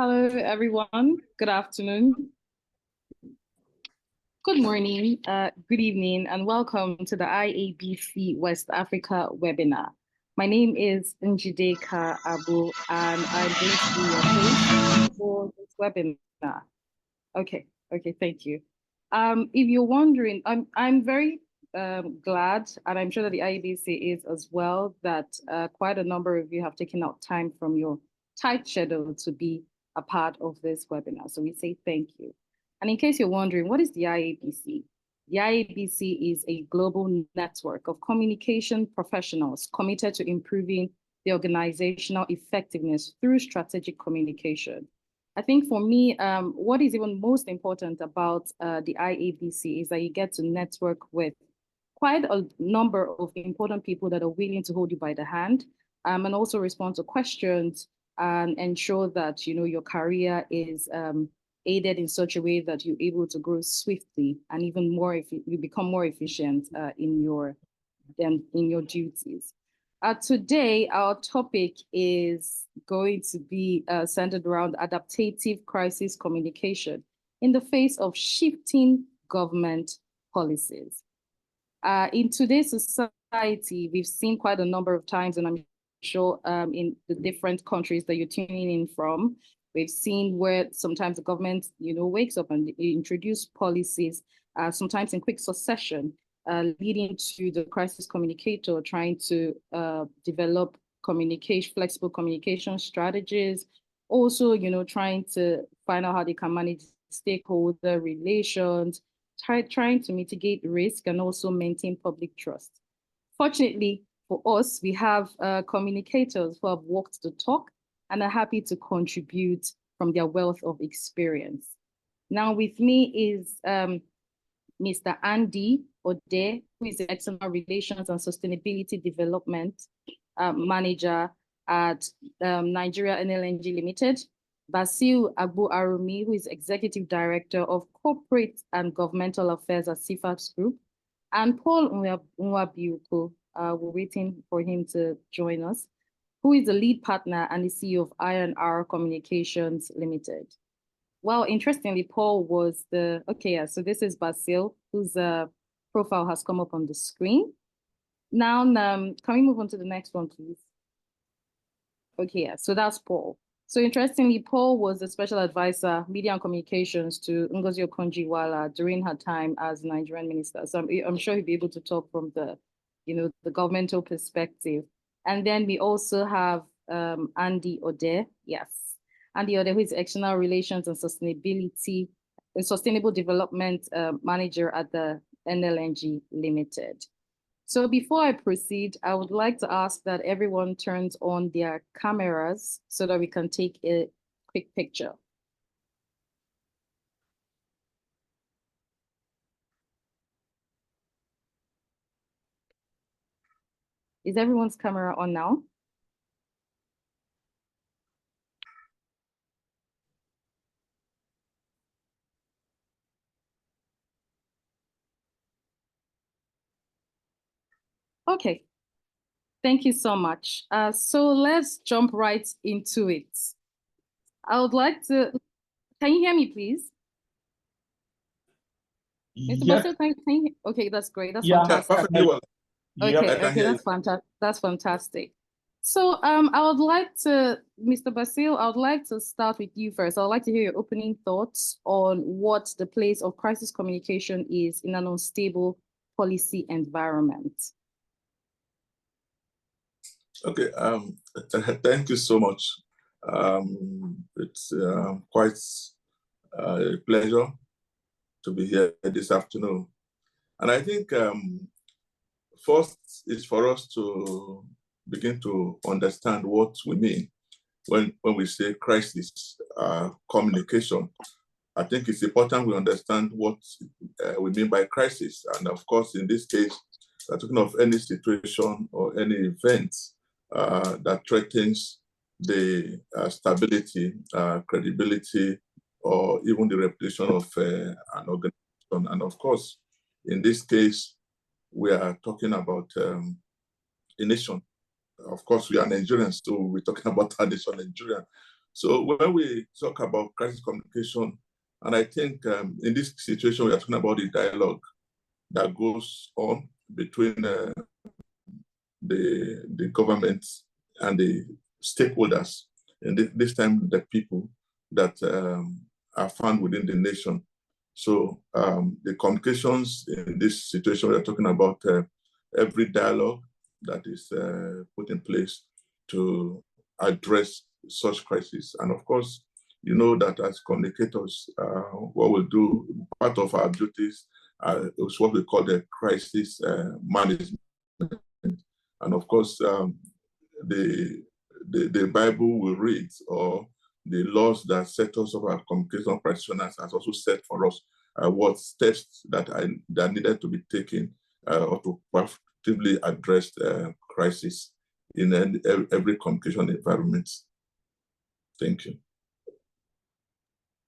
Hello, everyone. Good afternoon. Good morning, good evening, and welcome to the IABC West Africa webinar. My name is Njideka Abu, and I'm going to be your host for this webinar. Okay, thank you. If you're wondering, I'm very glad, and I'm sure that the IABC is as well, that quite a number of you have taken out time from your tight schedule to be a part of this webinar. So we say thank you. And in case you're wondering, what is the IABC? The IABC is a global network of communication professionals committed to improving the organizational effectiveness through strategic communication. I think for me, what is even most important about the IABC is that you get to network with quite a number of important people that are willing to hold you by the hand, and also respond to questions and ensure that your career is aided in such a way that you're able to grow swiftly and even more if you become more efficient in your duties. Today, our topic is going to be centered around adaptive crisis communication in the face of shifting government policies. In today's society, we've seen quite a number of times, and I'm sure in the different countries that you're tuning in from, we've seen where sometimes the government, wakes up and introduce policies, sometimes in quick succession, leading to the crisis communicator trying to develop flexible communication strategies. Also, trying to find out how they can manage stakeholder relations, trying to mitigate risk and also maintain public trust. Fortunately for us, we have communicators who have walked the talk and are happy to contribute from their wealth of experience. Now with me is Mr. Andy Ode, who is the External Relations and Sustainability Development Manager at Nigeria NLNG Limited. Basil Agbo Arumi, who is Executive Director of Corporate and Governmental Affairs at CFAPS Group. And Paul Nwabiuko, we're waiting for him to join us, who is the lead partner and the CEO of I&R Communications Limited. Well, interestingly, Paul was so this is Basil, whose profile has come up on the screen. Now, can we move on to the next one, please? Okay, yeah, so that's Paul. So interestingly, Paul was a special advisor, media and communications to Ngozi Okonjo-Iweala during her time as Nigerian minister. So I'm sure he'll be able to talk from the governmental perspective. And then we also have Andy Ode, yes. Andy Ode, who is External Relations and Sustainable Development Manager at the NLNG Limited. So before I proceed, I would like to ask that everyone turns on their cameras so that we can take a quick picture. Is everyone's camera on now? Okay, thank you so much. So let's jump right into it. I would like to, can you hear me, please? Mr. Basil, can you, okay, that's great. That's fantastic. Perfectly well. Okay, that's fantastic. So I would like to, Mr. Basil, I would like to start with you first. I would like to hear your opening thoughts on what the place of crisis communication is in an unstable policy environment. Okay, thank you so much. It's quite a pleasure to be here this afternoon. And I think first is for us to begin to understand what we mean when we say crisis communication. I think it's important we understand what we mean by crisis. And of course, in this case, we're talking of any situation or any event that threatens the stability, credibility, or even the reputation of an organization. And of course, in this case, we are talking about a nation. Of course, we are Nigerians, so we're talking about our nation, Nigeria. So when we talk about crisis communication, and I think in this situation, we are talking about the dialogue that goes on between the government and the stakeholders, and this time the people that are found within the nation. So the communications in this situation, we're talking about every dialogue that is put in place to address such crises. And of course, you know that as communicators, what we'll do, part of our duties is what we call the crisis management. And of course, the Bible we read, or the laws that set us up as communication practitioners, has also set for us what steps that are needed to be taken or to proactively address crisis in every communication environment. Thank you.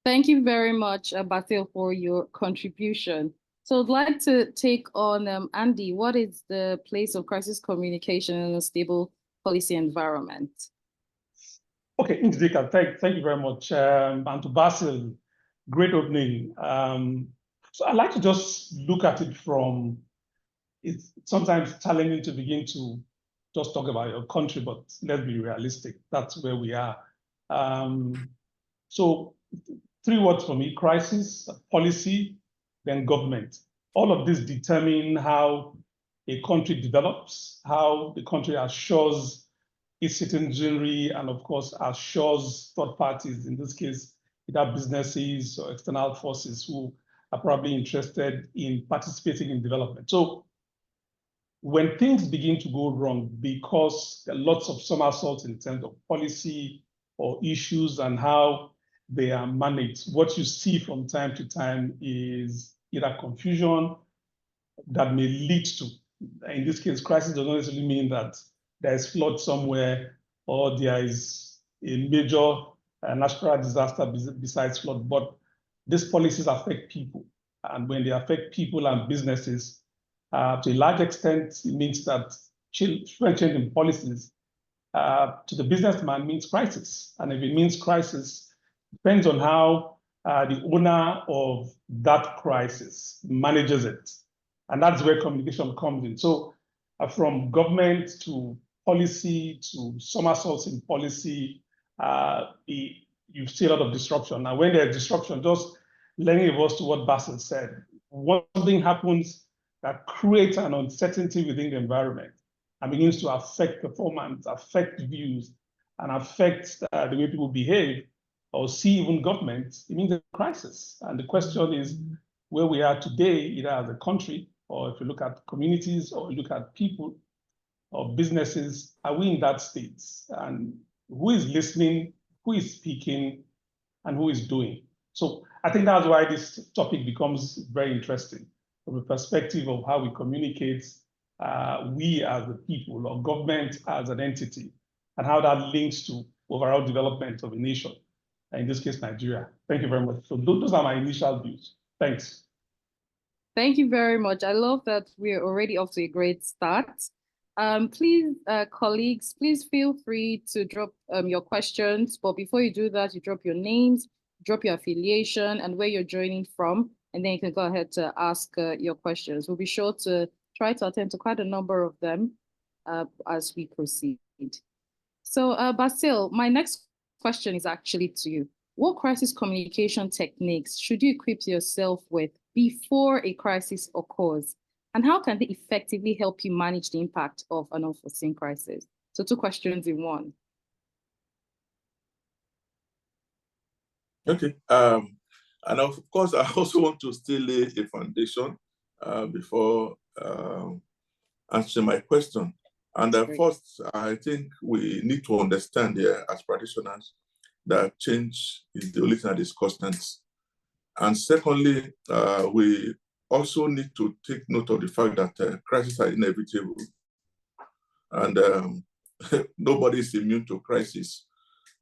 Thank you very much, Basil, for your contribution. So I'd like to take on Andy. What is the place of crisis communication in a stable policy environment? Okay, Njideka, thank you very much. And to Basil, great opening. So I'd like to just look at it from, it's sometimes challenging to begin to just talk about your country, but let's be realistic. That's where we are. So 3 words for me: crisis, policy, then government. All of this determine how a country develops, how the country assures its citizenry, and of course assures third parties, in this case, either businesses or external forces who are probably interested in participating in development. So when things begin to go wrong, because there are lots of somersaults in terms of policy or issues and how they are managed, what you see from time to time is either confusion that may lead to, in this case, crisis does not necessarily mean that there is flood somewhere or there is a major natural disaster besides flood, but these policies affect people. And when they affect people and businesses, to a large extent, it means that change in policies to the businessman means crisis. And if it means crisis, depends on how the owner of that crisis manages it. And that's where communication comes in. So from government to policy to somersaults in policy, you see a lot of disruption. Now, when there's disruption, just learning us to what Basil said, one thing happens that creates an uncertainty within the environment and begins to affect performance, affect views, and affect the way people behave or see even government. It means a crisis. And the question is where we are today, either as a country, or if you look at communities, or you look at people or businesses, are we in that state? And who is listening, who is speaking, and who is doing? So I think that's why this topic becomes very interesting from the perspective of how we communicate, we as the people, or government as an entity, and how that links to overall development of a nation, in this case, Nigeria. Thank you very much. So those are my initial views. Thanks. Thank you very much. I love that we're already off to a great start. Please, colleagues, please feel free to drop your questions. But before you do that, you drop your names, drop your affiliation, and where you're joining from, and then you can go ahead to ask your questions. We'll be sure to try to attend to quite a number of them as we proceed. So, Basil, my next question is actually to you. What crisis communication techniques should you equip yourself with before a crisis occurs? And how can they effectively help you manage the impact of an unforeseen crisis? So 2 questions in one. Okay. And of course, I also want to still lay a foundation before answering my question. And first, I think we need to understand here as practitioners that change is the only thing that is constant. And secondly, we also need to take note of the fact that crises are inevitable. And nobody is immune to crisis.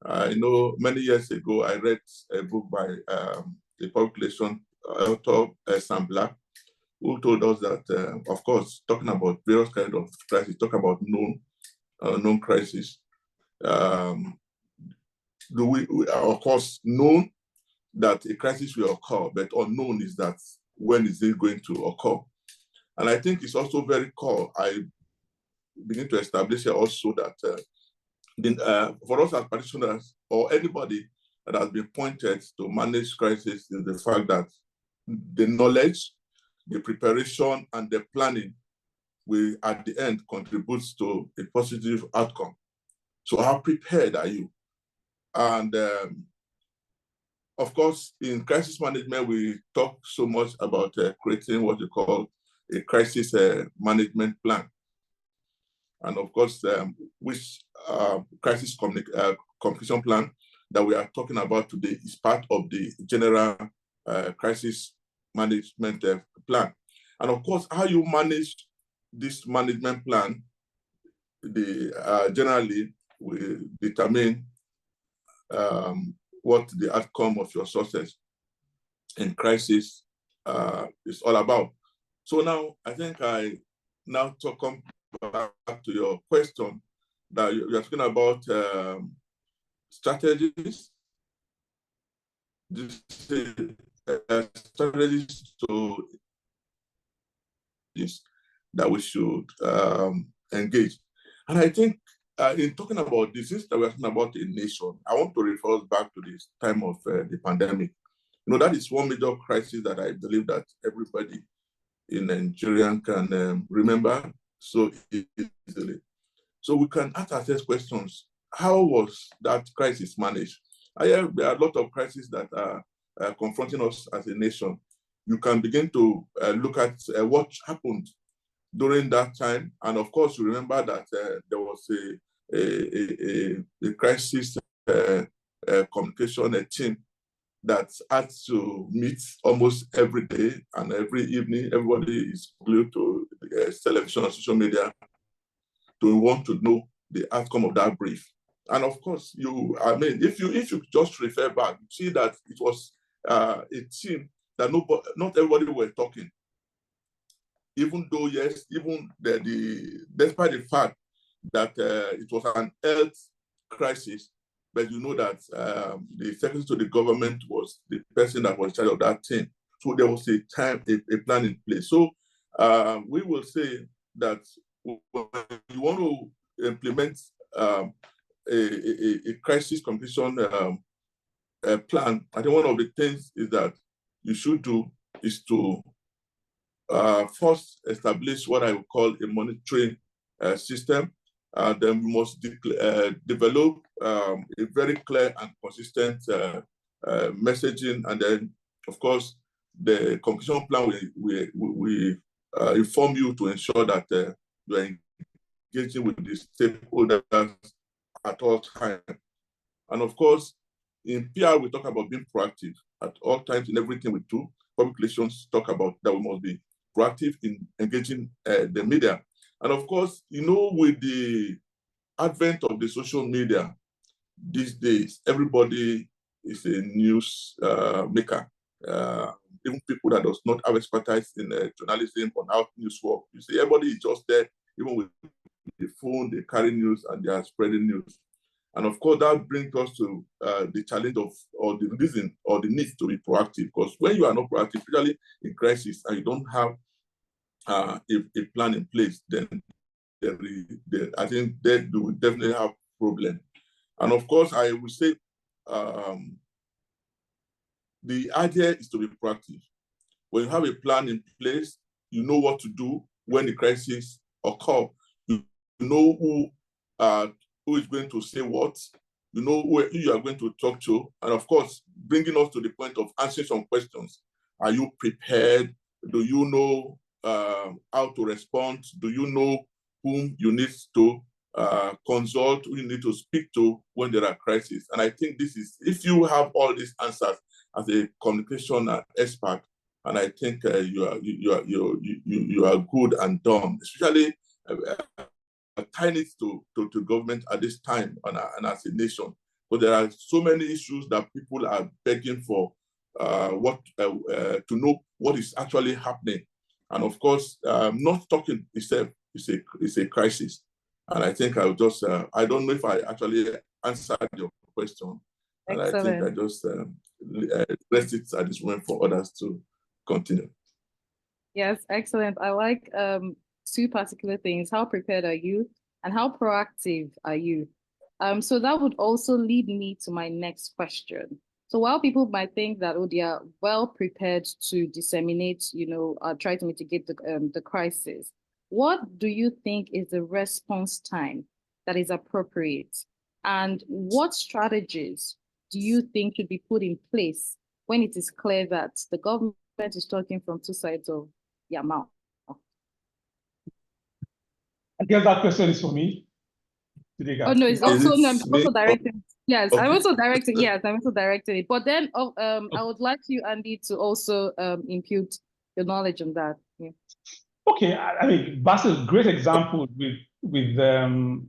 I know many years ago, I read a book by a population author, Sam Black, who told us that, of course, talking about various kinds of crises, talk about known crises. we are, of course, known that a crisis will occur, but unknown is that when is it going to occur? And I think it's also very core. I begin to establish here also that for us as practitioners or anybody that has been pointed to manage crisis is the fact that the knowledge, the preparation, and the planning will, at the end, contributes to a positive outcome. So how prepared are you? And of course, in crisis management, we talk so much about creating what we call a crisis management plan. And of course, which crisis communication plan that we are talking about today is part of the general crisis management plan. And of course, how you manage this management plan, generally will determine what the outcome of your success in crisis is all about. So now, I think I now come back to your question that you're talking about strategies. Strategies to this that we should engage. And I think in talking about this that we're talking about a nation, I want to refer us back to this time of the pandemic. You know, that is one major crisis that I believe that everybody in Nigeria can remember so easily. So we can ask ourselves questions. How was that crisis managed? There are a lot of crises that are confronting us as a nation. You can begin to look at what happened during that time. And of course, you remember that there was a crisis communication team that had to meet almost every day and every evening. Everybody is glued to television and social media to want to know the outcome of that brief. And of course, if you just refer back, you see that it was a team that not everybody were talking. Even though, yes, even despite the fact that it was an health crisis, but you know that the secretary to the government was the person that was in charge of that team. So there was a plan in place. So we will say that when you want to implement a crisis communication plan, I think one of the things is that you should do is to first establish what I would call a monitoring system. Then we must develop a very clear and consistent messaging. And then, of course, the communication plan we inform you to ensure that you are engaging with the stakeholders at all times. And of course, in PR, we talk about being proactive at all times in everything we do. Public relations talk about that we must be proactive in engaging the media. And of course, you know, with the advent of the social media these days, everybody is a news maker. Even people that does not have expertise in journalism or how news work. You see, everybody is just there, even with the phone, they carry news and they are spreading news. And of course, that brings us to the challenge of, or the reason, or the need to be proactive. Because when you are not proactive, especially in crisis, and you don't have a plan in place, then I think they will definitely have problem. And of course, I would say the idea is to be proactive. When you have a plan in place, you know what to do when the crisis occurs. You know who is going to say what. You know who you are going to talk to. And of course, bringing us to the point of answering some questions. Are you prepared? Do you know how to respond? Do you know whom you need to consult, who you need to speak to when there are crises? And I think this is, if you have all these answers as a communication expert, and I think you are good and done, especially tying it to government at this time and as a nation. But there are so many issues that people are begging for to know what is actually happening. And of course, not talking itself is a crisis. And I think I'll just, I don't know if I actually answered your question, And I think I just rest it at this moment for others to continue. Yes, excellent. I like two particular things. How prepared are you and how proactive are you? So that would also lead me to my next question. So while people might think that, oh, they are well prepared to disseminate, try to mitigate the crisis, what do you think is the response time that is appropriate? And what strategies do you think should be put in place when it is clear that the government is talking from two sides of their mouth? I guess that question is for me. Oh no, it's also no, I'm also directing. Yes, okay. I'm also directing it. But then I would like you, Andy, to also impute your knowledge on that. Yeah. Okay, I mean, that's a great example with the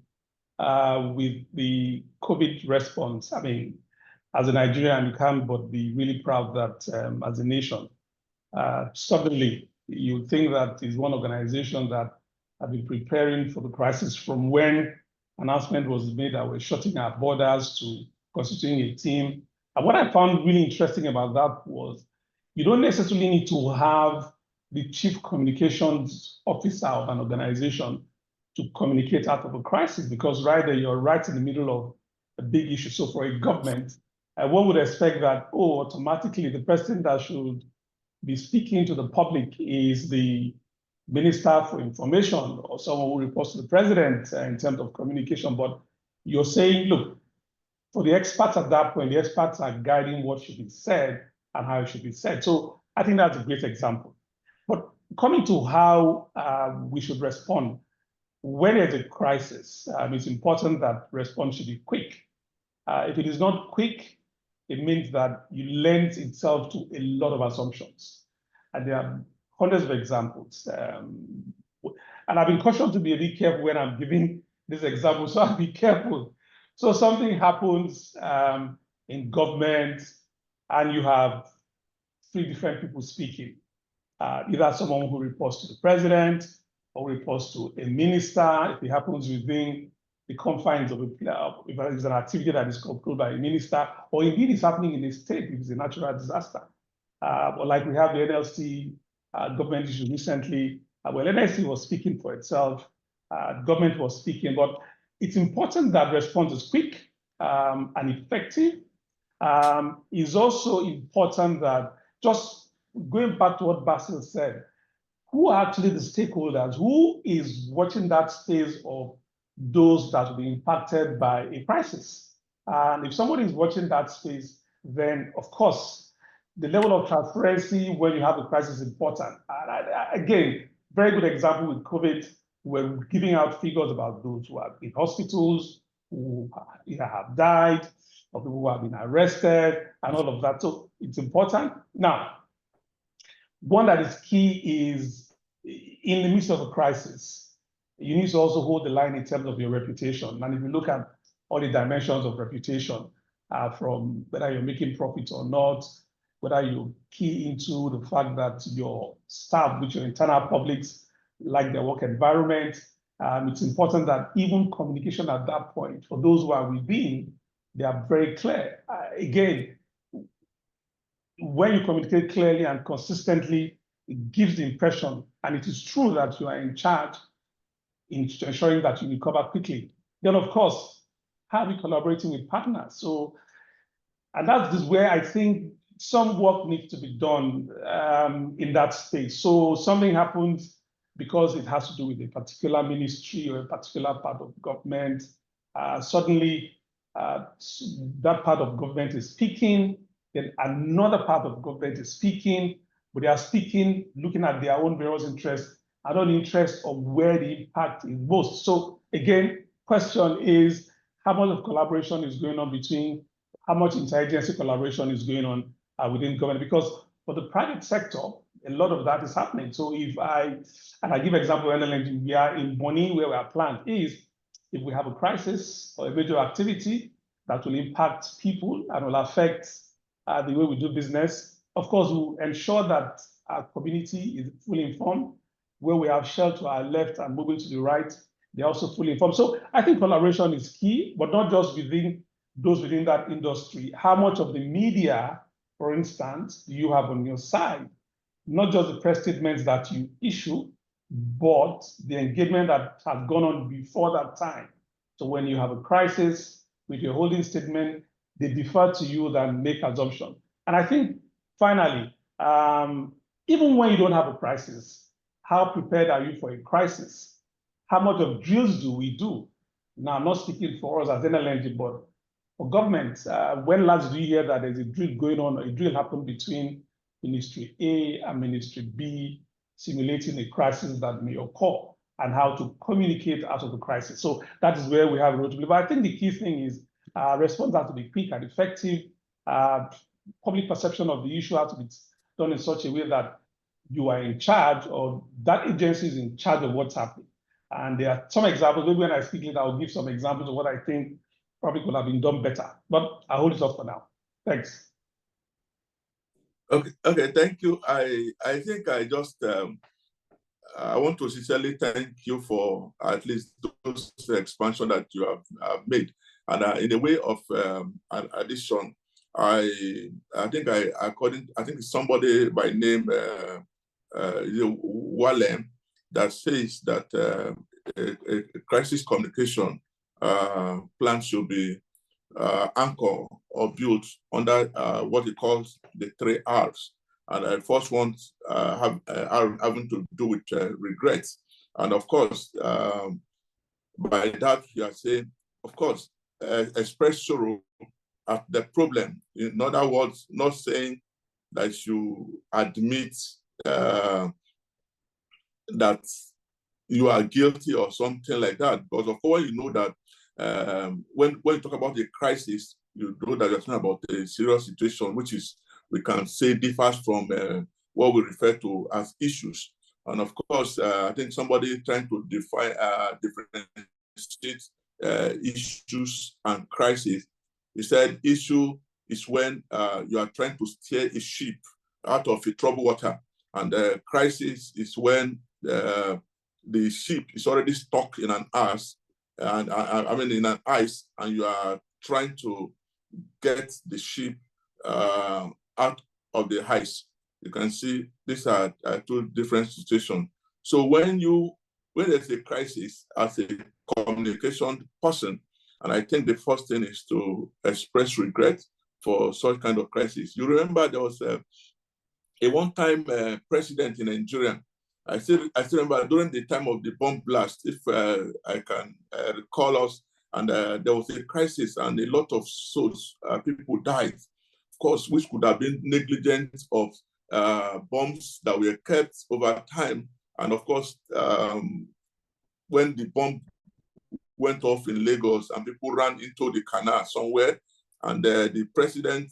COVID response. I mean, as a Nigerian, you can't but be really proud that as a nation, suddenly you think that is one organization that have been preparing for the crisis from when announcement was made that we're shutting our borders to constituting a team. And what I found really interesting about that was you don't necessarily need to have the chief communications officer of an organization to communicate out of a crisis, because rather you're right in the middle of a big issue. So for a government, one would expect that, automatically the person that should be speaking to the public is the Minister for Information or someone who reports to the president in terms of communication. But you're saying, look, for the experts at that point, the experts are guiding what should be said and how it should be said. So I think that's a great example. But coming to how we should respond, when there's a crisis, it's important that response should be quick. If it is not quick, it means that you lend itself to a lot of assumptions. And there are hundreds of examples. And I've been cautioned to be a bit careful when I'm giving this example, so I'll be careful. So something happens in government, and you have three different people speaking. Either someone who reports to the president or reports to a minister, if it happens within the confines of if it's an activity that is controlled by a minister, or indeed it's happening in a state if it's a natural disaster. Or like we have the NLC government issue recently. Well, NLC was speaking for itself, government was speaking, but it's important that response is quick and effective. It's also important that, just going back to what Basil said, who are actually the stakeholders? Who is watching that space of those that will be impacted by a crisis? And if somebody is watching that space, then of course, the level of transparency when you have a crisis is important. And again, very good example with COVID, we're giving out figures about those who are in hospitals, who either have died, or people who have been arrested, and all of that. So it's important. Now, one that is key is, in the midst of a crisis, you need to also hold the line in terms of your reputation. And if you look at all the dimensions of reputation, from whether you're making profit or not, whether you key into the fact that your staff, which your internal publics, like their work environment, it's important that even communication at that point, for those who are within, they are very clear. Again, when you communicate clearly and consistently, it gives the impression, and it is true, that you are in charge in ensuring that you recover quickly. Then, of course, how are we collaborating with partners? So, and that's where I think some work needs to be done in that space. So something happens because it has to do with a particular ministry or a particular part of government. Suddenly, that part of government is speaking, then another part of government is speaking, but they are speaking looking at their own various interests, and own interest of where the impact is most. So again, question is, how much of collaboration is going on between, how much intelligence collaboration is going on within government? Because for the private sector, a lot of that is happening. So if I give example, we are in Bonny, where our plant is, if we have a crisis or a major activity that will impact people and will affect the way we do business, of course, we'll ensure that our community is fully informed. Where we have Shell to our left and moving to the right, they're also fully informed. So I think collaboration is key, but not just within those within that industry, how much of the media, for instance, do you have on your side? Not just the press statements that you issue, but the engagement that has gone on before that time. So when you have a crisis with your holding statement, they defer to you than make assumptions. And I think, finally, even when you don't have a crisis, how prepared are you for a crisis? How much of drills do we do? Now, I'm not speaking for us as NLNG, but for government, when last did you hear that there's a drill going on, or a drill happened between Ministry A and Ministry B, simulating a crisis that may occur and how to communicate out of the crisis? So that is where we have a role to play. But I think the key thing is response has to be quick and effective. Public perception of the issue has to be done in such a way that you are in charge, or that agency is in charge of what's happening. And there are some examples. Maybe when I speak later, I'll give some examples of what I think probably could have been done better. But I'll hold it up for now. Thanks. Okay, thank you. I think I just I want to sincerely thank you for at least those expansion that you have made. And in a way of an addition, I think somebody by name Walem that says that a crisis communication plan should be anchor or built under what he calls the 3 R's. And the first one are having to do with regrets. And of course, by that, you are saying, of course, express sorrow at the problem. In other words, not saying that you admit that you are guilty or something like that. Because of course, you know that when you talk about a crisis, you know that you're talking about a serious situation, which is, we can say, differs from what we refer to as issues. And of course, I think somebody trying to define differentiate issues and crisis. He said issue is when you are trying to steer a ship out of a troubled water, and crisis is when the ship is already stuck in an ice, and in an ice, and you are trying to get the ship out of the ice. You can see these are 2 different situations. So when there's a crisis, as a communication person, and I think the first thing is to express regret for such kind of crisis. You remember there was a one-time president in Nigeria. I still remember during the time of the bomb blast, if I can recall us, and there was a crisis and a lot of souls, people died, of course, which could have been negligence of bombs that were kept over time. And of course, when the bomb went off in Lagos and people ran into the canal somewhere, and the president,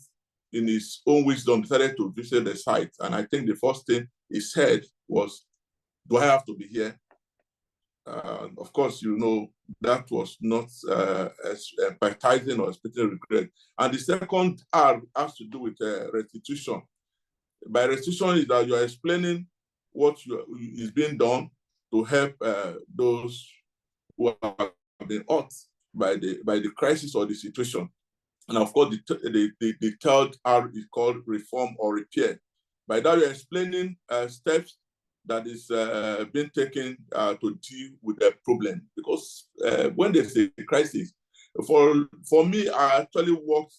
in his own wisdom, decided to visit the site. And I think the first thing he said was, do I have to be here? Of course, you know, that was not empathizing or expecting regret. And the second R has to do with restitution. By restitution is that you are explaining what is being done to help those who have been hurt by the crisis or the situation. And of course, the third R is called reform or repair. By that, you're explaining steps that is being taken to deal with the problem. Because when there's a crisis, for me, I actually worked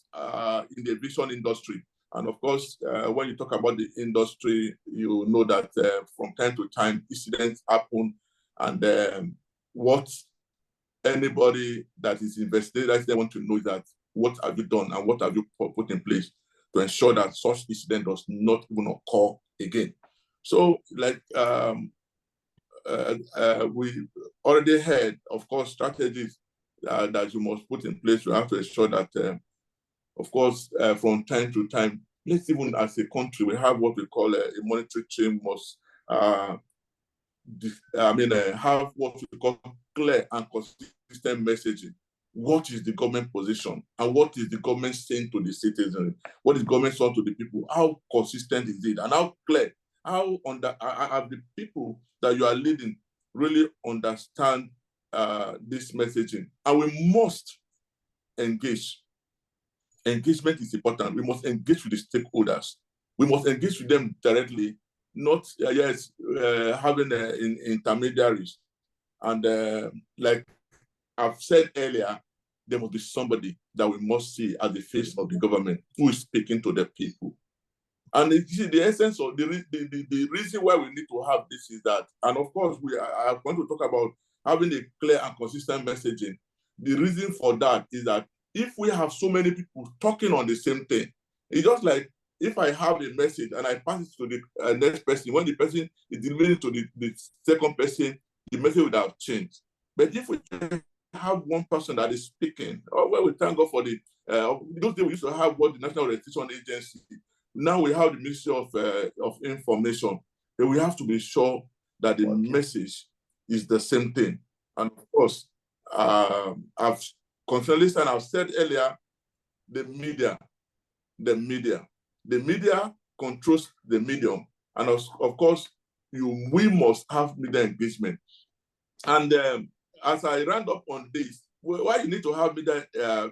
in the aviation industry. And of course, when you talk about the industry, you know that from time to time, incidents happen. And what anybody that is investigating, they want to know that what have you done and what have you put in place to ensure that such incident does not even occur again. So, like we already had, of course, strategies that you must put in place. You have to ensure that, of course, from time to time, let's even as a country, we have what we call a monetary chain must have what we call clear and consistent messaging. What is the government position and what is the government saying to the citizens? What is government saying to the people? How consistent is it? And how clear? How have the people that you are leading really understand this messaging? And we must engage engagement is important. We must engage with the stakeholders. We must engage with them directly, not having intermediaries. And like I've said earlier, there must be somebody that we must see as the face of the government who is speaking to the people. And you see, the essence of the reason why we need to have this is that, and of course, I want to talk about having a clear and consistent messaging. The reason for that is that if we have so many people talking on the same thing, it's just like if I have a message and I pass it to the next person, when the person is delivering it to the second person, the message would have changed. But if we have one person that is speaking, well, we thank God for those days we used to have what the National Registration Agency. Now we have the Ministry of Information. And we have to be sure that the message is the same thing. And of course, I've constantly said, I've said earlier, the media controls the medium. And of course, we must have media engagement. And as I round up on this, why you need to have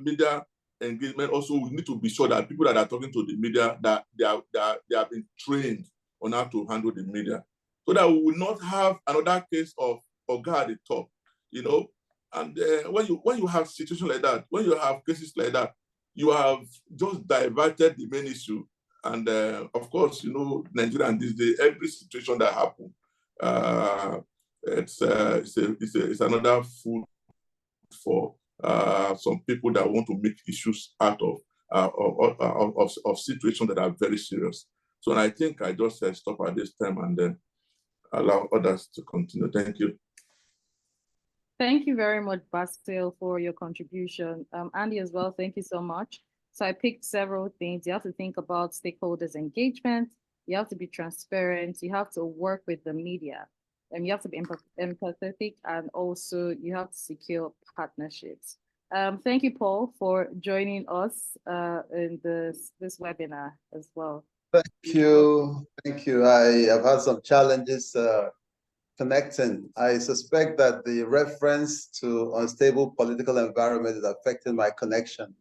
media engagement, also we need to be sure that people that are talking to the media, that they have been trained on how to handle the media, so that we will not have another case of Oga at the top, you know. And when you have situations like that, when you have cases like that, you have just diverted the main issue. And of course, you know, Nigeria and this day, every situation that happens, it's another food for some people that want to make issues out of situations that are very serious. So I think I just stop at this time and then allow others to continue. Thank you. Thank you very much, Basil, for your contribution. Andy as well, thank you so much. So I picked several things. You have to think about stakeholders' engagement. You have to be transparent. You have to work with the media. And you have to be empathetic, and also you have to secure partnerships. Thank you, Paul, for joining us in this webinar as well. Thank you. Thank you. I have had some challenges connecting. I suspect that the reference to unstable political environment is affecting my connection.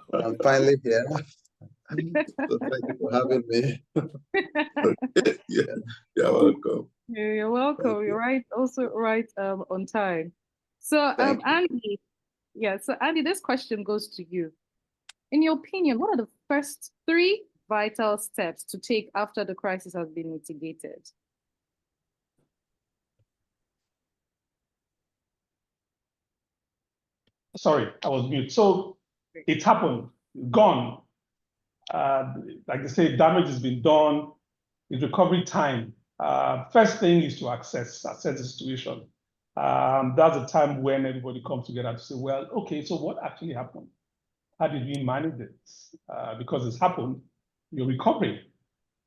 But I'm finally here. So thank you for having me. Yeah, you're welcome. You're welcome. You're right. Also right on time. So Andy, so Andy, this question goes to you. In your opinion, what are the first 3 vital steps to take after the crisis has been mitigated? Sorry, I was mute. So it happened, gone. Like they say, damage has been done. It's recovery time. First thing is to assess the situation. That's a time when everybody comes together to say, well, okay, so what actually happened? How did we manage it? Because it's happened, you're recovering.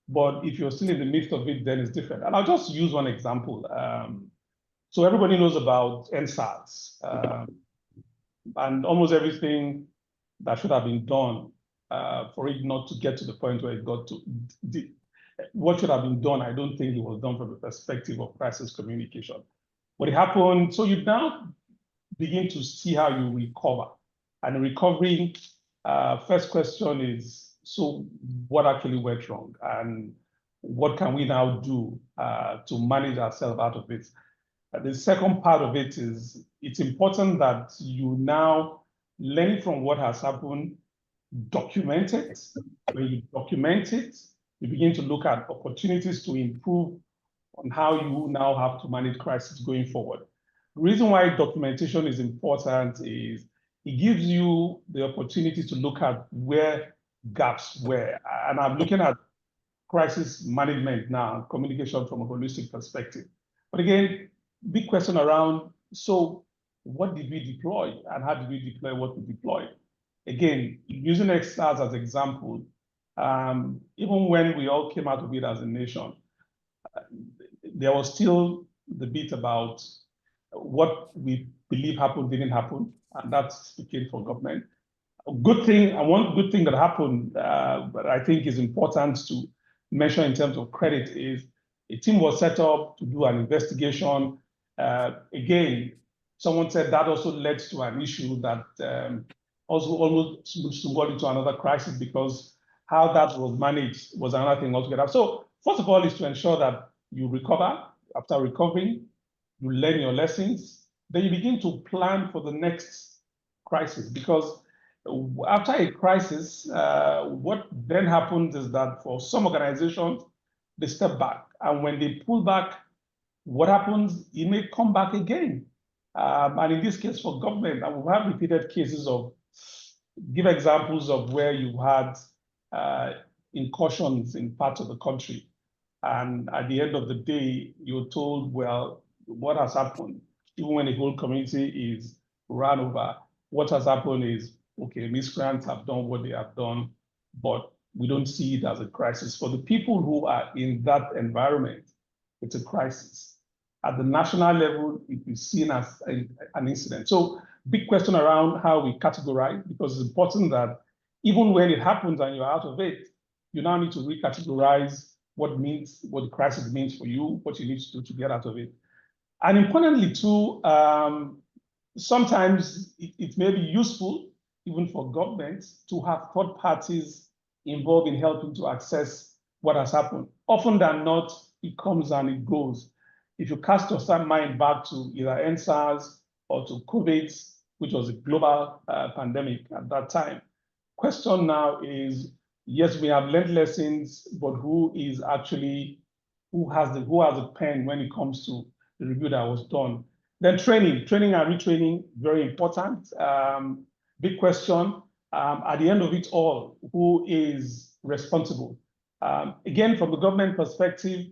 But if you're still in the midst of it, then it's different. And I'll just use one example. So everybody knows about NSAS. And almost everything that should have been done for it not to get to the point where it got to. What should have been done, I don't think it was done from the perspective of crisis communication. What happened, so you now begin to see how you recover. And recovering, first question is, so what actually went wrong? And what can we now do to manage ourselves out of it? The second part of it is, it's important that you now learn from what has happened, document it. When you document it, you begin to look at opportunities to improve on how you now have to manage crisis going forward. The reason why documentation is important is it gives you the opportunity to look at where gaps were. And I'm looking at crisis management now, communication from a holistic perspective. But again, big question around, so what did we deploy and how did we deploy what we deployed? Again, using XSARS as an example, even when we all came out of it as a nation, there was still the bit about what we believe happened didn't happen, and that's speaking for government. A good thing, and one good thing that happened, but I think is important to mention in terms of credit, is a team was set up to do an investigation. Again, someone said that also led to an issue that also almost snowballed into another crisis, because how that was managed was another thing altogether. So first of all is to ensure that you recover. After recovering, you learn your lessons, then you begin to plan for the next crisis. Because after a crisis, what then happens is that for some organizations, they step back. And when they pull back, what happens? It may come back again. And in this case for government, and we've had repeated cases of, give examples of where you had incursions in parts of the country. And at the end of the day, you're told, well, what has happened? Even when the whole community is run over, what has happened is, okay, miscreants have done what they have done, but we don't see it as a crisis. For the people who are in that environment, it's a crisis. At the national level, it is seen as an incident. So big question around how we categorize, because it's important that even when it happens and you're out of it, you now need to recategorize what the crisis means for you, what you need to do to get out of it. And importantly too, sometimes it may be useful, even for governments, to have third parties involved in helping to assess what has happened. Often than not, it comes and it goes. If you cast your mind back to either NSARS or to COVID, which was a global pandemic at that time, question now is, yes, we have learned lessons, but who has the pen when it comes to the review that was done? Then training and retraining, very important. Big question. At the end of it all, who is responsible? Again, from the government perspective,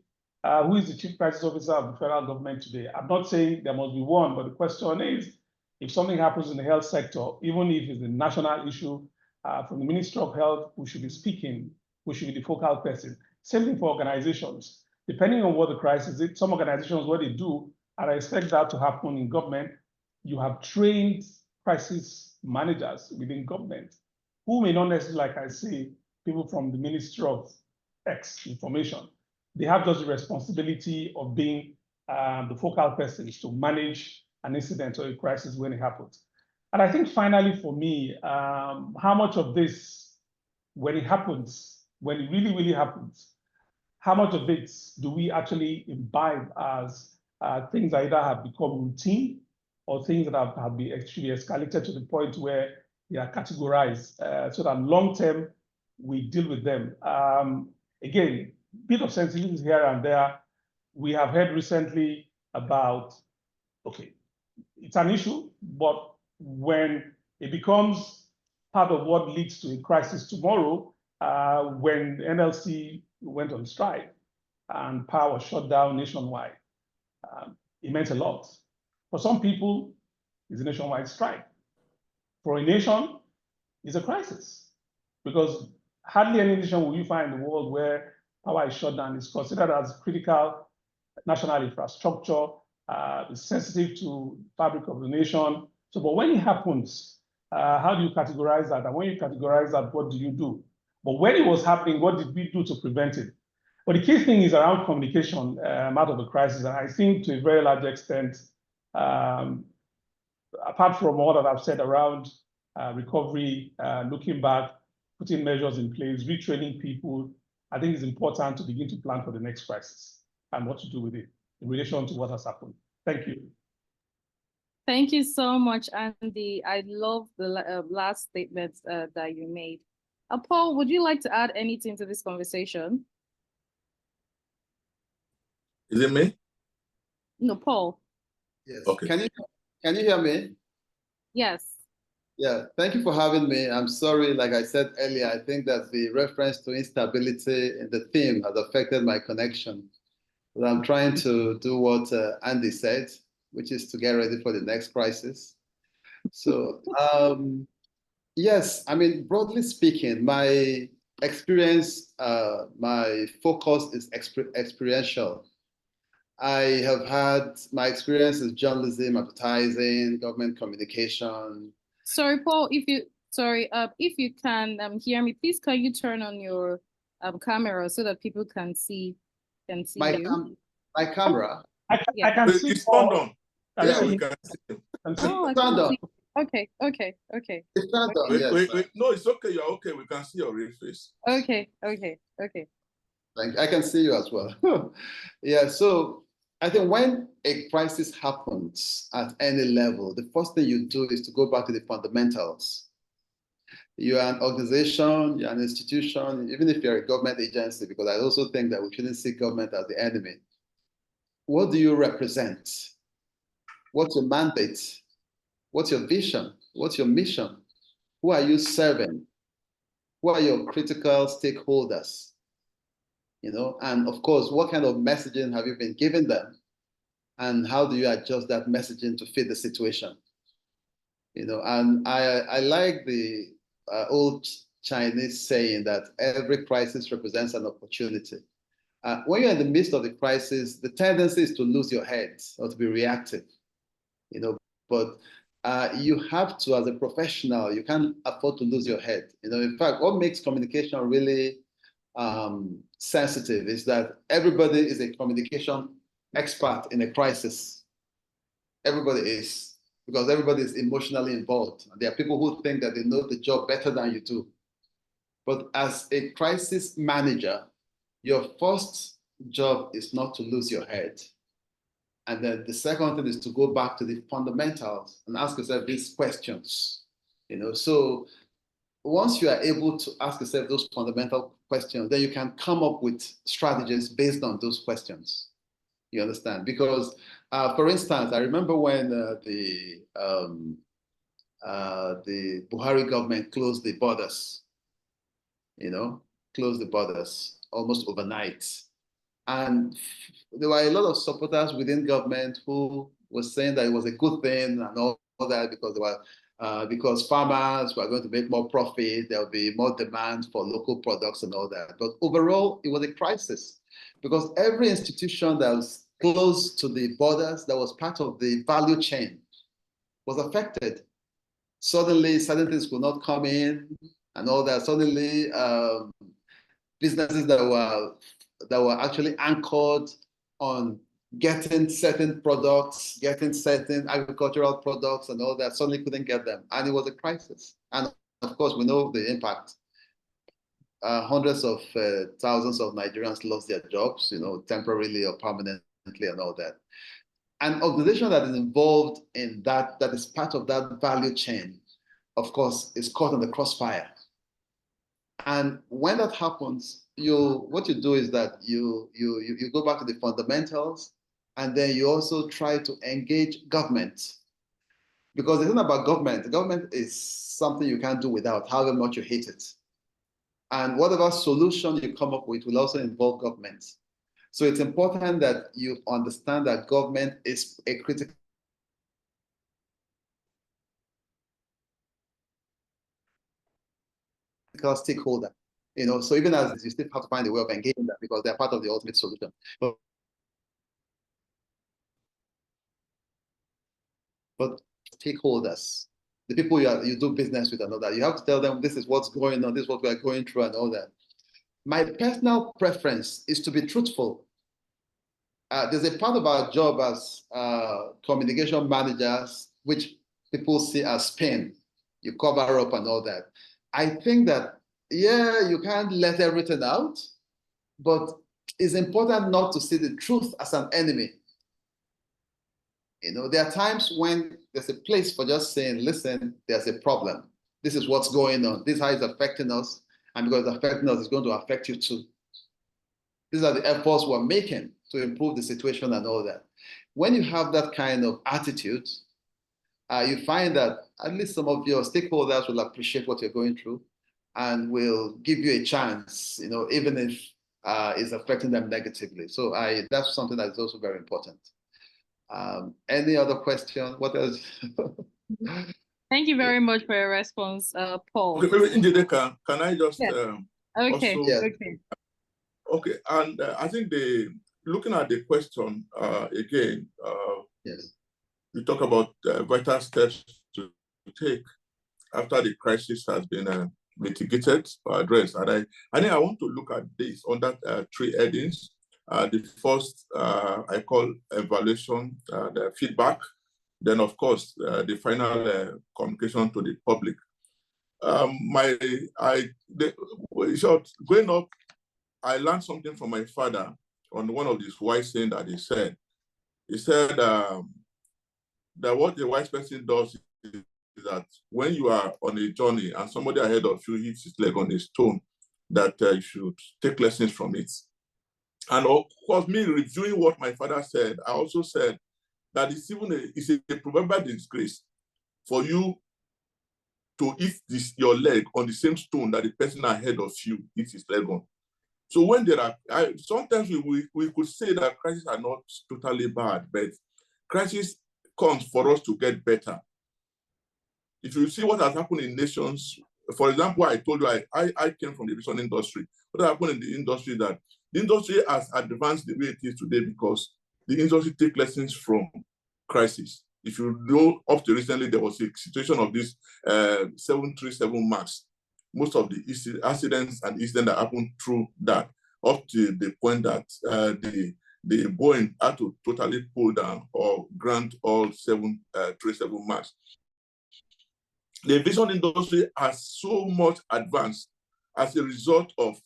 who is the chief crisis officer of the federal government today? I'm not saying there must be one, but the question is, if something happens in the health sector, even if it's a national issue, from the Ministry of Health, who should be speaking, who should be the focal person. Same thing for organizations. Depending on what the crisis is, some organizations, what they do, and I expect that to happen in government, you have trained crisis managers within government, who may not necessarily, like I say, people from the Ministry of X information. They have just the responsibility of being the focal persons to manage an incident or a crisis when it happens. And I think finally for me, how much of this, when it happens, when it really, really happens, how much of it do we actually imbibe as things that either have become routine or things that have been actually escalated to the point where they are categorized so that long-term we deal with them. Again, bit of sensitivities here and there. We have heard recently about, okay, it's an issue, but when it becomes part of what leads to a crisis tomorrow, when NLC went on strike and power was shut down nationwide, it meant a lot. For some people, it's a nationwide strike. For a nation, it's a crisis, because hardly any nation will you find in the world where power is shut down is considered as critical national infrastructure, is sensitive to fabric of the nation. So, but when it happens, how do you categorize that? And when you categorize that, what do you do? But when it was happening, what did we do to prevent it? But the key thing is around communication out of the crisis. And I think to a very large extent, apart from all that I've said around recovery, looking back, putting measures in place, retraining people, I think it's important to begin to plan for the next crisis and what to do with it in relation to what has happened. Thank you. Thank you so much, Andy. I love the last statement that you made. Paul, would you like to add anything to this conversation? Is it me? No, Paul. Yes. Okay. Can you hear me? Yes. Yeah, thank you for having me. I'm sorry, like I said earlier, I think that the reference to instability in the theme has affected my connection. But I'm trying to do what Andy said, which is to get ready for the next crisis. So, yes, I mean, broadly speaking, my experience, my focus is experiential. I have had my experience in journalism, advertising, government communication. Sorry, Paul, if you can hear me, please can you turn on your camera so that people can see you? My camera? I can see It's Paul. turned on. I Yeah, see we him. can see him. Oh, I Turned can on. see. Okay. It's not done, Wait, yes. wait. No, it's okay. You're okay. We can see your real face. Okay. I can see you as well. Yeah, so I think when a crisis happens at any level, the first thing you do is to go back to the fundamentals. You are an organization, you're an institution, even if you're a government agency, because I also think that we shouldn't see government as the enemy. What do you represent? What's your mandate? What's your vision? What's your mission? Who are you serving? Who are your critical stakeholders? And of course, what kind of messaging have you been giving them? And how do you adjust that messaging to fit the situation? And I like the old Chinese saying that every crisis represents an opportunity. When you're in the midst of the crisis, the tendency is to lose your head or to be reactive, but you have to, as a professional, you can't afford to lose your head. In fact, what makes communication really sensitive is that everybody is a communication expert in a crisis. Everybody is, because everybody is emotionally involved. There are people who think that they know the job better than you do. But as a crisis manager, your first job is not to lose your head. And then the second thing is to go back to the fundamentals and ask yourself these questions. So once you are able to ask yourself those fundamental questions, then you can come up with strategies based on those questions. You understand? Because, for instance, I remember when the Buhari government closed the borders, almost overnight. And there were a lot of supporters within government who were saying that it was a good thing and all that because farmers were going to make more profit, there will be more demand for local products and all that. But overall, it was a crisis because every institution that was close to the borders, that was part of the value chain, was affected. Suddenly, certain things could not come in and all that. Suddenly, businesses that were actually anchored on getting certain products, getting certain agricultural products and all that, suddenly couldn't get them. And it was a crisis. And of course, we know the impact. Hundreds of thousands of Nigerians lost their jobs, temporarily or permanently and all that. An organization that is involved in that is part of that value chain, of course, is caught in the crossfire. And when that happens, what you do is that you go back to the fundamentals, and then you also try to engage government. Because it's not about government. Government is something you can't do without, however much you hate it. And whatever solution you come up with will also involve government. So it's important that you understand that government is a critical stakeholder. So even as you still have to find a way of engaging them because they're part of the ultimate solution. But stakeholders, the people you do business with and all that, you have to tell them this is what's going on, this is what we're going through and all that. My personal preference is to be truthful. There's a part of our job as communication managers, which people see as spin. You cover up and all that. I think that, yeah, you can't let everything out, but it's important not to see the truth as an enemy. There are times when there's a place for just saying, listen, there's a problem. This is what's going on. This is how it's affecting us. And because it's affecting us, it's going to affect you too. These are the efforts we're making to improve the situation and all that. When you have that kind of attitude, you find that at least some of your stakeholders will appreciate what you're going through and will give you a chance, even if it's affecting them negatively. So that's something that is also very important. Any other question? What else? Thank you very much for your response, Paul. Maybe can I just okay. also... Yes. Okay, and I think looking at the question again, yes. We talk about vital steps to take after the crisis has been mitigated or addressed. And I think I want to look at this under three headings. The first I call evaluation, the feedback. then of course, the final communication to the public. In short, growing up, I learned something from my father on one of these wise sayings that he said. He said that what a wise person does is that when you are on a journey and somebody ahead of you hits his leg on a stone, that you should take lessons from it. And of course, me reviewing what my father said, I also said that it's a proverbial disgrace for you to hit your leg on the same stone that the person ahead of you hits his leg on. So when there are, sometimes we could say that crises are not totally bad, but crisis comes for us to get better. If you see what has happened in nations, for example, I told you I came from the aviation industry. What happened in the industry that the industry has advanced the way it is today because the industry takes lessons from crisis. If you know, up to recently, there was a situation of this 737 MAX. Most of the accidents and incidents that happened through that, up to the point that the Boeing had to totally pull down or grant all 737 MAX. The aviation industry has so much advanced as a result of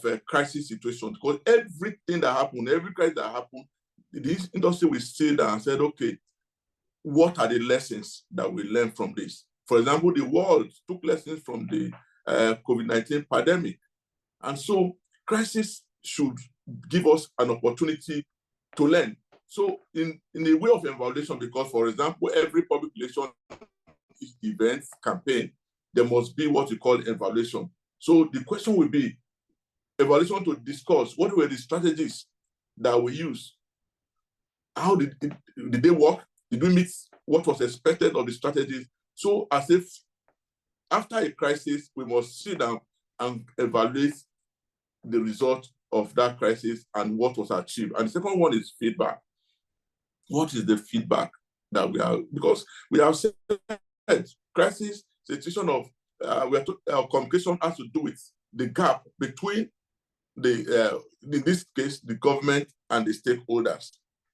a crisis situation, because everything that happened, every crisis that happened, this industry will sit down and said, okay, what are the lessons that we learn from this? For example, the world took lessons from the COVID-19 pandemic. And so crisis should give us an opportunity to learn. So in a way of evaluation, because for example, every public relation event, campaign, there must be what we call evaluation. So the question will be, evaluation to discuss what were the strategies that we use? How did they work? Did we meet what was expected of the strategies? So as if after a crisis, we must sit down and evaluate the result of that crisis and what was achieved. And the second one is feedback. What is the feedback that we have? Because we have said crisis, situation of our communication has to do with the gap between in this case, the government and the stakeholders.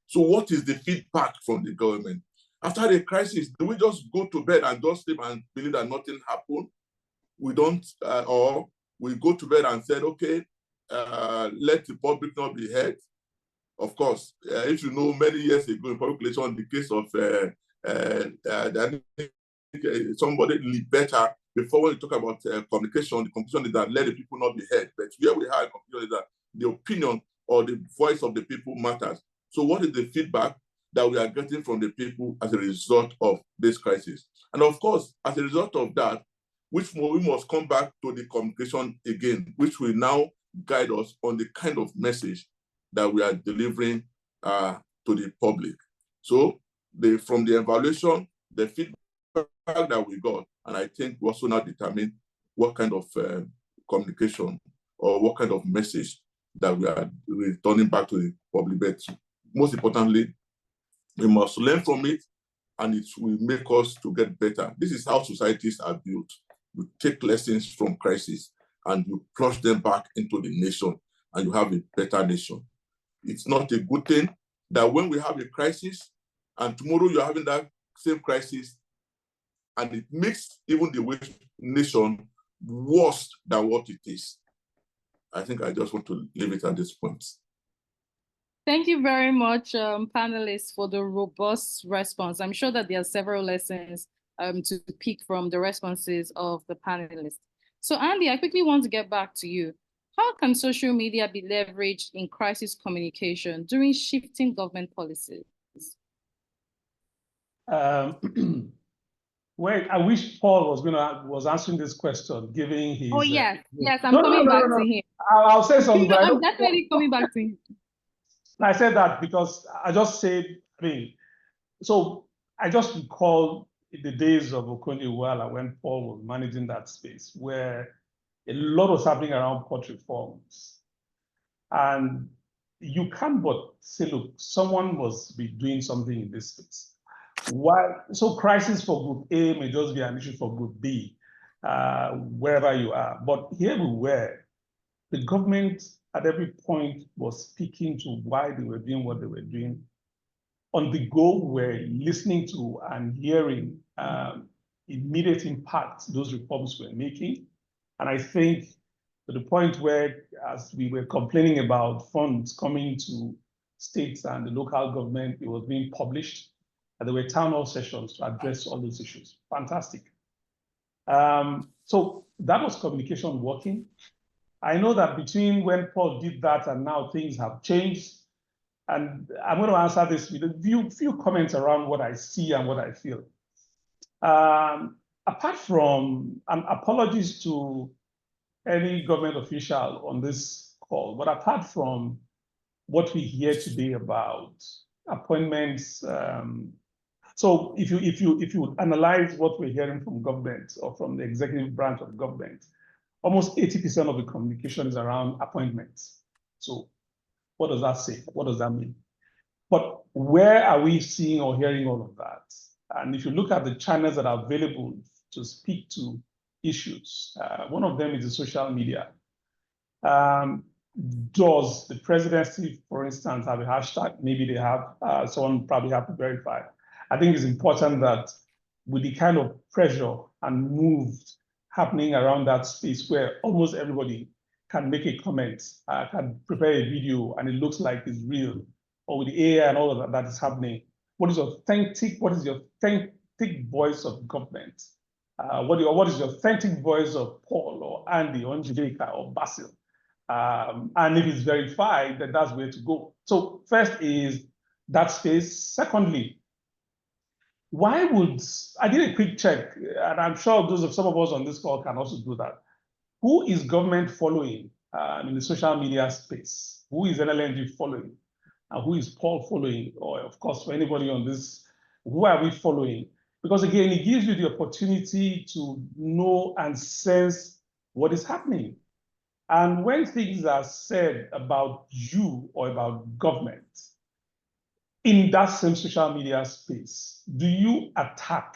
So what is the feedback from the government? After the crisis, do we just go to bed and just sleep and believe that nothing happened? We don't, or we go to bed and said, okay, let the public not be heard. Of course, if you know, many years ago in public relation, the case of somebody better, before when you talk about communication, the conclusion is that let the people not be heard. But here we have a conclusion is that the opinion or the voice of the people matters. So what is the feedback that we are getting from the people as a result of this crisis? And of course, as a result of that, we must come back to the communication again, which will now guide us on the kind of message that we are delivering to the public. So from the evaluation, the feedback that we got, and I think we also now determine what kind of communication or what kind of message that we are returning back to the public. But most importantly, we must learn from it, and it will make us to get better. This is how societies are built. You take lessons from crisis and you flush them back into the nation, and you have a better nation. It's not a good thing that when we have a crisis and tomorrow you're having that same crisis, and it makes even the nation worse than what it is. I think I just want to leave it at this point. Thank you very much, panelists, for the robust response. I'm sure that there are several lessons to pick from the responses of the panelists. So Andy, I quickly want to get back to you. How can social media be leveraged in crisis communication during shifting government policies? Wait, I wish Paul was answering this question, giving his. Oh yes, I'm coming back to him. I'll say something. I'm definitely coming back to him. I said that because I just said, so I just recall the days of Okonjo-Iweala when Paul was managing that space, where a lot was happening around port reforms. And you can't but say, look, someone must be doing something in this space. So crisis for group A may just be an issue for group B, wherever you are. But here we were, the government at every point was speaking to why they were doing what they were doing. on the go were listening to and hearing immediate impact those reforms were making. And I think to the point where, as we were complaining about funds coming to states and the local government, it was being published, and there were town hall sessions to address all those issues. Fantastic. So that was communication working. I know that between when Paul did that and now things have changed. And I'm going to answer this with a few comments around what I see and what I feel. Apart from, apologies to any government official on this call, but apart from what we hear today about appointments, so if you analyze what we're hearing from government or from the executive branch of government, almost 80% of the communication is around appointments. So what does that say? What does that mean? But where are we seeing or hearing all of that? And if you look at the channels that are available to speak to issues, one of them is the social media. Does the presidency, for instance, have a hashtag? Maybe they have. Someone probably have to verify. I think it's important that with the kind of pressure and moves happening around that space where almost everybody can make a comment, can prepare a video, and it looks like it's real, or with the AI and all of that is happening. What is the authentic voice of government? What is the authentic voice of Paul or Andy or Njideka or Basil? And if it's verified, then that's where to go. So first is that space. Secondly, I did a quick check, and I'm sure some of us on this call can also do that. Who is government following in the social media space? Who is NLNG following? And who is Paul following? Or of course, for anybody on this, who are we following? Because again, it gives you the opportunity to know and sense what is happening. And when things are said about you or about government in that same social media space, do you attack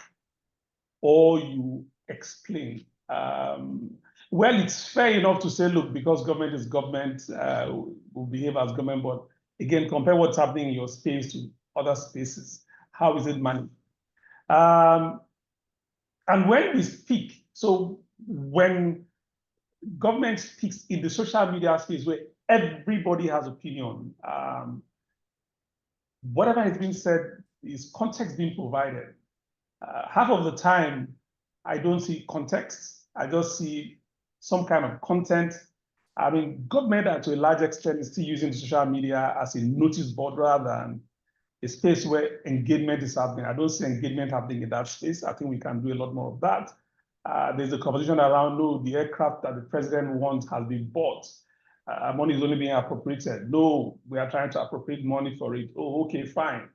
or you explain? Well, it's fair enough to say, look, because government is government, will behave as government, but again, compare what's happening in your space to other spaces. How is it managed? And when we speak, so when government speaks in the social media space where everybody has opinion, whatever is being said is context being provided. Half of the time, I don't see context. I just see some kind of content. I mean, government to a large extent is still using social media as a notice board rather than a space where engagement is happening. I don't see engagement happening in that space. I think we can do a lot more of that. There's a conversation around, no, the aircraft that the president wants has been bought. Money is only being appropriated. No, we are trying to appropriate money for it. Oh, okay, fine.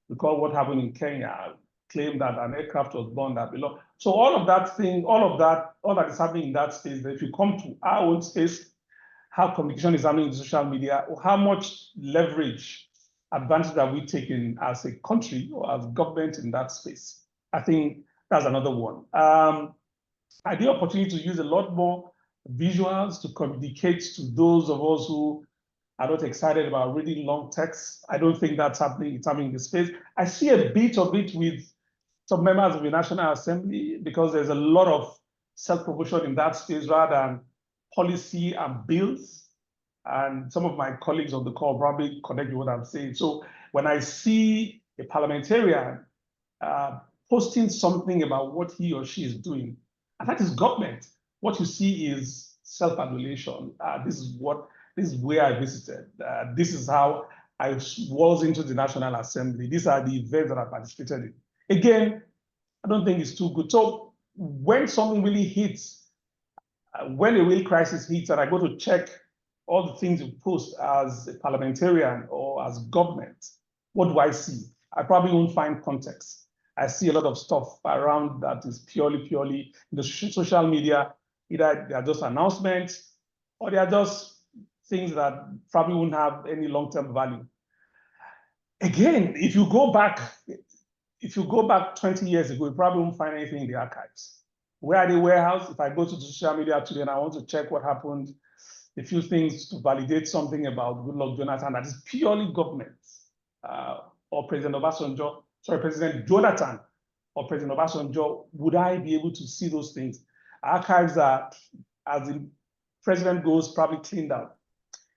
Because what happened in Kenya, claim that an aircraft was born that belonged. So all of that is happening in that space. But if you come to our own space, how communication is happening in social media, or how much leverage advantage are we taking as a country or as government in that space? I think that's another one. I had the opportunity to use a lot more visuals to communicate to those of us who are not excited about reading long texts. I don't think that's happening. It's happening in the space. I see a bit of it with some members of the National Assembly because there's a lot of self-promotion in that space rather than policy and bills. And some of my colleagues on the call probably connect with what I'm saying. So when I see a parliamentarian posting something about what he or she is doing, and that is government, what you see is self-adulation. This is where I visited. This is how I was into the National Assembly. These are the events that I participated in. Again, I don't think it's too good. So when something really hits, when a real crisis hits, and I go to check all the things you post as a parliamentarian or as government, what do I see? I probably won't find context. I see a lot of stuff around that is purely in the social media. Either they are just announcements or they are just things that probably won't have any long-term value. Again, if you go back 20 years ago, you probably won't find anything in the archives. Where are the warehouse? If I go to the social media today and I want to check what happened, a few things to validate something about Goodluck Jonathan that is purely government. or President Obasanjo, sorry, President Jonathan or President Obasanjo, would I be able to see those things? Archives are, as the president goes, probably cleaned out.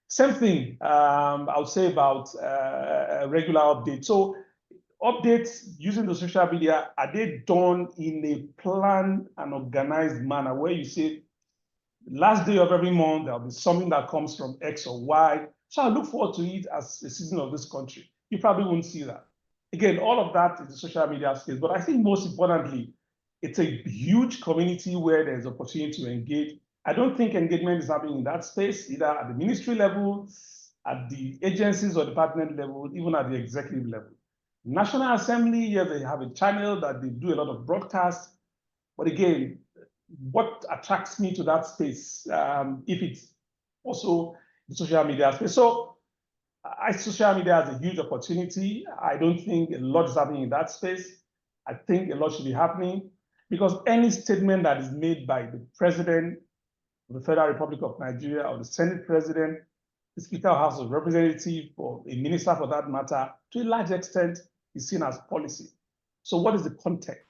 Same thing, I would say about regular updates. So updates using the social media, are they done in a planned and organized manner where you say, last day of every month, there'll be something that comes from X or Y. So I look forward to it as a citizen of this country. You probably won't see that. Again, all of that is the social media space. But I think most importantly, it's a huge community where there's opportunity to engage. I don't think engagement is happening in that space, either at the ministry level, at the agencies or department level, even at the executive level. National Assembly, yes, they have a channel that they do a lot of broadcasts. But again, what attracts me to that space, if it's also the social media space. So social media has a huge opportunity. I don't think a lot is happening in that space. I think a lot should be happening because any statement that is made by the president of the Federal Republic of Nigeria or the Senate president, the Speaker of House of Representatives, or a minister for that matter, to a large extent is seen as policy. So what is the context?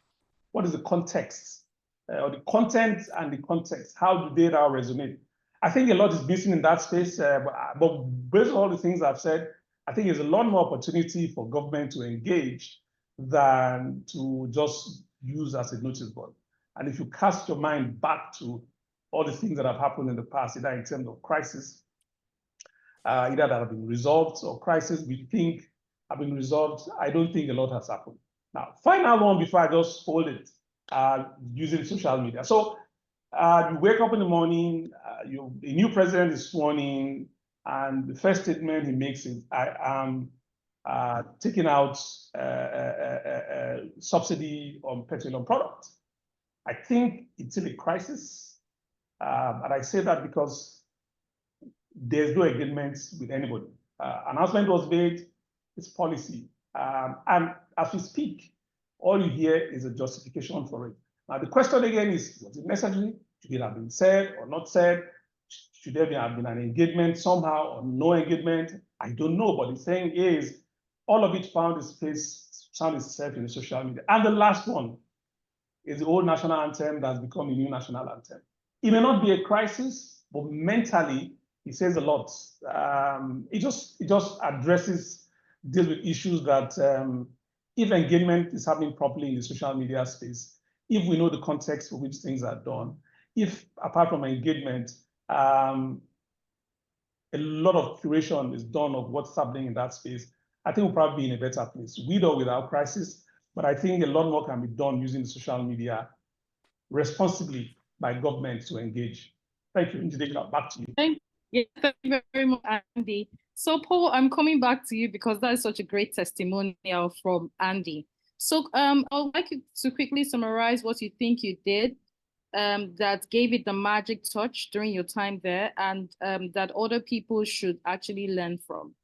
What is the context? Or the content and the context, how do they now resonate? I think a lot is missing in that space, but based on all the things I've said, I think there's a lot more opportunity for government to engage than to just use as a notice board. And if you cast your mind back to all the things that have happened in the past, either in terms of crisis, either that have been resolved or crisis we think have been resolved, I don't think a lot has happened. Now, final one before I just hold it. Using social media. So you wake up in the morning, a new president is sworn in, and the first statement he makes is, I am taking out subsidy on petroleum products. I think it's in a crisis, and I say that because there's no agreement with anybody. Announcement was made, it's policy. And as we speak, all you hear is a justification for it. Now, the question again is, was it necessary? Should it have been said or not said? Should there have been an engagement somehow or no engagement? I don't know, but the thing is, all of it found itself in the social media. And the last one is the old national anthem that's become a new national anthem. It may not be a crisis, but mentally, it says a lot. It just deals with issues that if engagement is happening properly in the social media space, if we know the context for which things are done, if apart from engagement, a lot of curation is done of what's happening in that space, I think we'll probably be in a better place, with or without crisis. But I think a lot more can be done using the social media responsibly by government to engage. Thank you. Njideka, back to you. Thank you very much, Andy. So, Paul, I'm coming back to you because that is such a great testimonial from Andy. So I would like you to quickly summarize what you think you did that gave it the magic touch during your time there and that other people should actually learn from.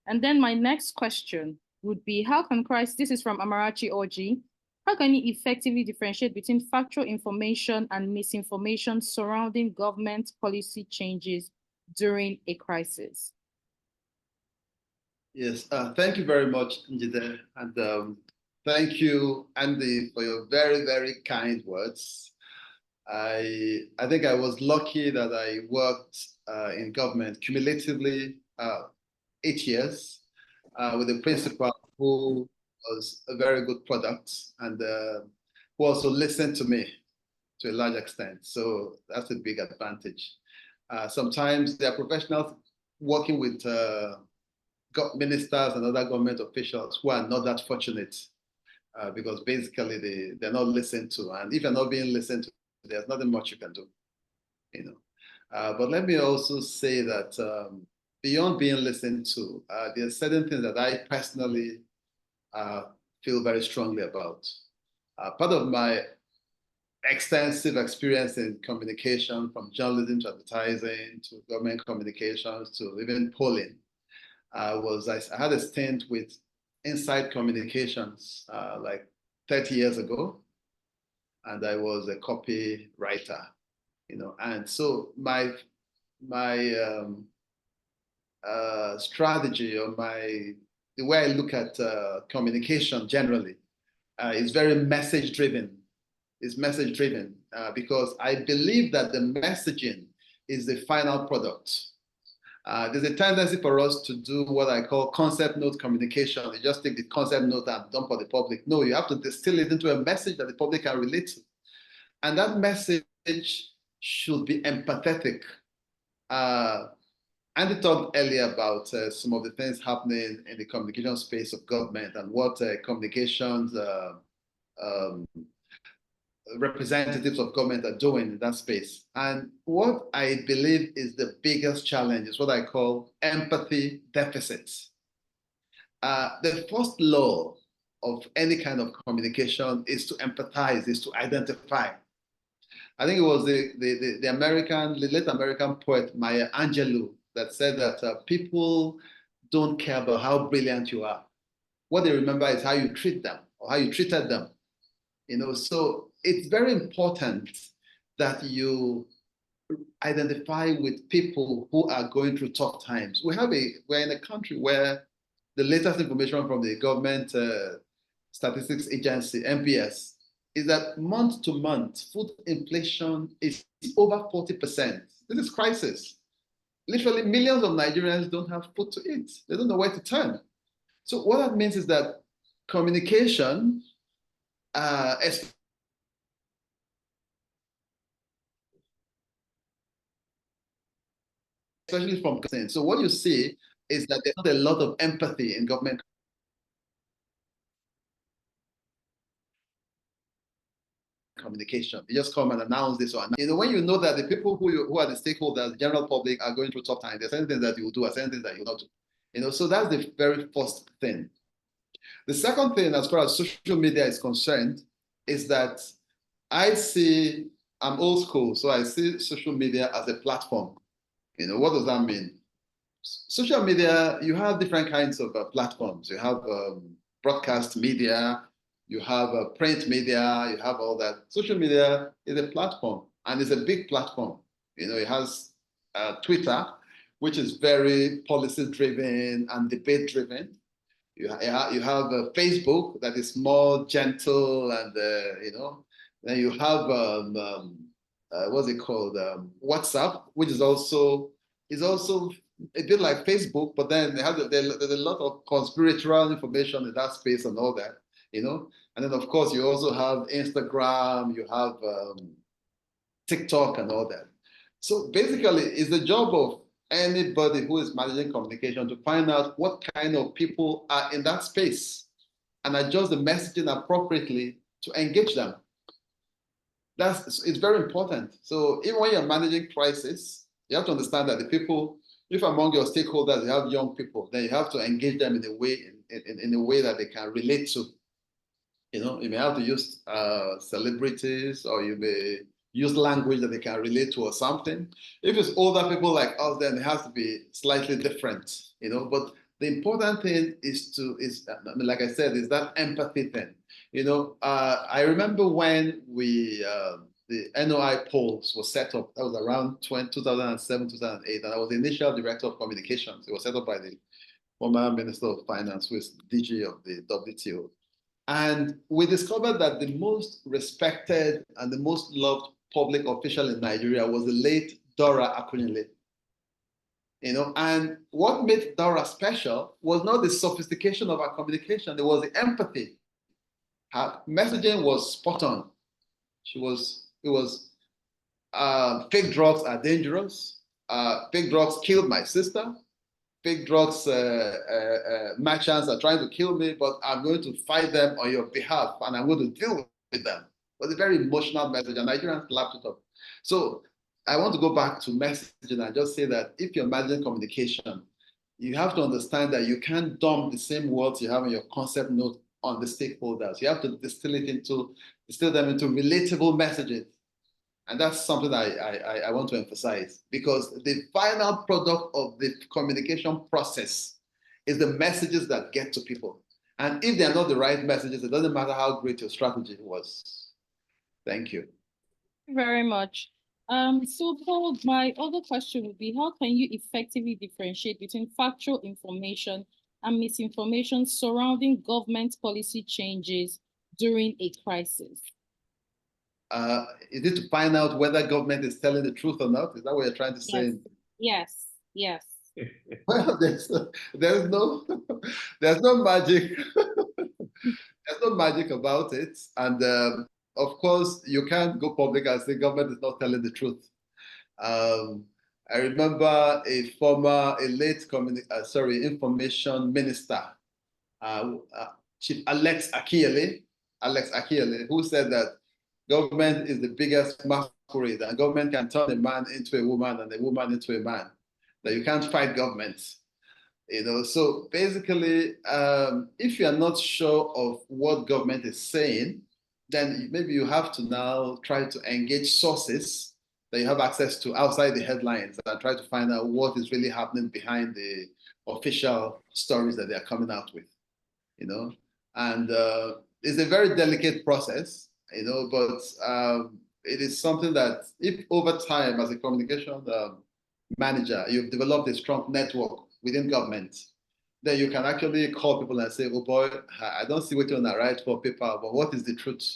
And then my next question would be, how can Christ, this is from Amarachi Oji, how can you effectively differentiate between factual information and misinformation surrounding government policy changes during a crisis? Yes, thank you very much, Njide, and thank you, Andy, for your very, very kind words. I think I was lucky that I worked in government cumulatively 8 years with a principal who was a very good product and who also listened to me to a large extent. So that's a big advantage. Sometimes there are professionals working with ministers and other government officials who are not that fortunate because basically they're not listened to. And if you're not being listened to, there's nothing much you can do, you know. But let me also say that beyond being listened to, there are certain things that I personally feel very strongly about. Part of my extensive experience in communication, from journalism to advertising to government communications to even polling, I had a stint with Inside Communications like 30 years ago, and I was a copywriter, you know. And so my strategy or my the way I look at communication generally is very message driven. It's message driven because I believe that the messaging is the final product. There's a tendency for us to do what I call concept note communication. You just take the concept note and dump on the public. No, you have to distill it into a message that the public can relate to. And that message should be empathetic. Andy talked earlier about some of the things happening in the communication space of government and what communications representatives of government are doing in that space. And what I believe is the biggest challenge is what I call empathy deficits. The first law of any kind of communication is to empathize, is to identify. I think it was the late American poet Maya Angelou that said that people don't care about how brilliant you are. What they remember is how you treat them or how you treated them. So it's very important that you identify with people who are going through tough times. We're in a country where the latest information from the government statistics agency, NPS, is that month to month, food inflation is over 40%. This is crisis. Literally millions of Nigerians don't have food to eat. They don't know where to turn. So what that means is that communication, especially from consent. So what you see is that there's not a lot of empathy in government communication. You just come and announce this one. When you know that the people who are the stakeholders, the general public, are going through tough times, there's certain things that you will do, and certain things that you will not do. So that's the very first thing. The second thing, as far as social media is concerned, is that I'm old school, so I see social media as a platform. What does that mean? Social media, you have different kinds of platforms. You have broadcast media, you have print media, you have all that. Social media is a platform, and it's a big platform. It has Twitter, which is very policy-driven and debate-driven. You have Facebook, that is more gentle, and then you have what's it called? WhatsApp, which is also a bit like Facebook, but then there's a lot of conspiratorial information in that space and all that, And then of course you also have Instagram, you have TikTok and all that. So basically, it's the job of anybody who is managing communication to find out what kind of people are in that space and adjust the messaging appropriately to engage them. It's very important. So even when you're managing crisis, you have to understand that the people, if among your stakeholders you have young people, then you have to engage them in a way that they can relate to. You may have to use celebrities, or you may use language that they can relate to or something. If it's older people like us, then it has to be slightly different, But the important thing is like I said, is that empathy thing. I remember when the NOI polls was set up. That was around 2007, 2008, and I was the initial director of communications. It was set up by the former Minister of Finance, who is DG of the WTO. And we discovered that the most respected and the most loved public official in Nigeria was the late Dora Akunyili. And what made Dora special was not the sophistication of our communication, it was the empathy. Her messaging was spot on. Fake drugs are dangerous. Fake drugs killed my sister. Fake drugs merchants are trying to kill me, but I'm going to fight them on your behalf, and I'm going to deal with them. It was a very emotional message, and Nigerians lapped it up. So I want to go back to messaging and just say that if you're managing communication, you have to understand that you can't dump the same words you have in your concept note on the stakeholders. You have to distill them into relatable messages. And that's something I want to emphasize, because the final product of the communication process is the messages that get to people. And if they're not the right messages, it doesn't matter how great your strategy was. Thank you. Very much. So Paul, my other question would be, how can you effectively differentiate between factual information and misinformation surrounding government policy changes during a crisis? Is it to find out whether government is telling the truth or not? Is that what you're trying to say? Yes, yes. Well, there's no magic. There's no magic about it. And of course, you can't go public and say government is not telling the truth. I remember a late information minister, Chief Alex Akiele, who said that government is the biggest masquerade, and government can turn a man into a woman and a woman into a man. That you can't fight government. So basically, if you are not sure of what government is saying, then maybe you have to now try to engage sources that you have access to outside the headlines and try to find out what is really happening behind the official stories that they are coming out with. And it's a very delicate process, but it is something that if over time as a communication manager, you've developed a strong network within government, then you can actually call people and say, oh boy, I don't see what you're going to write for paper, but what is the truth?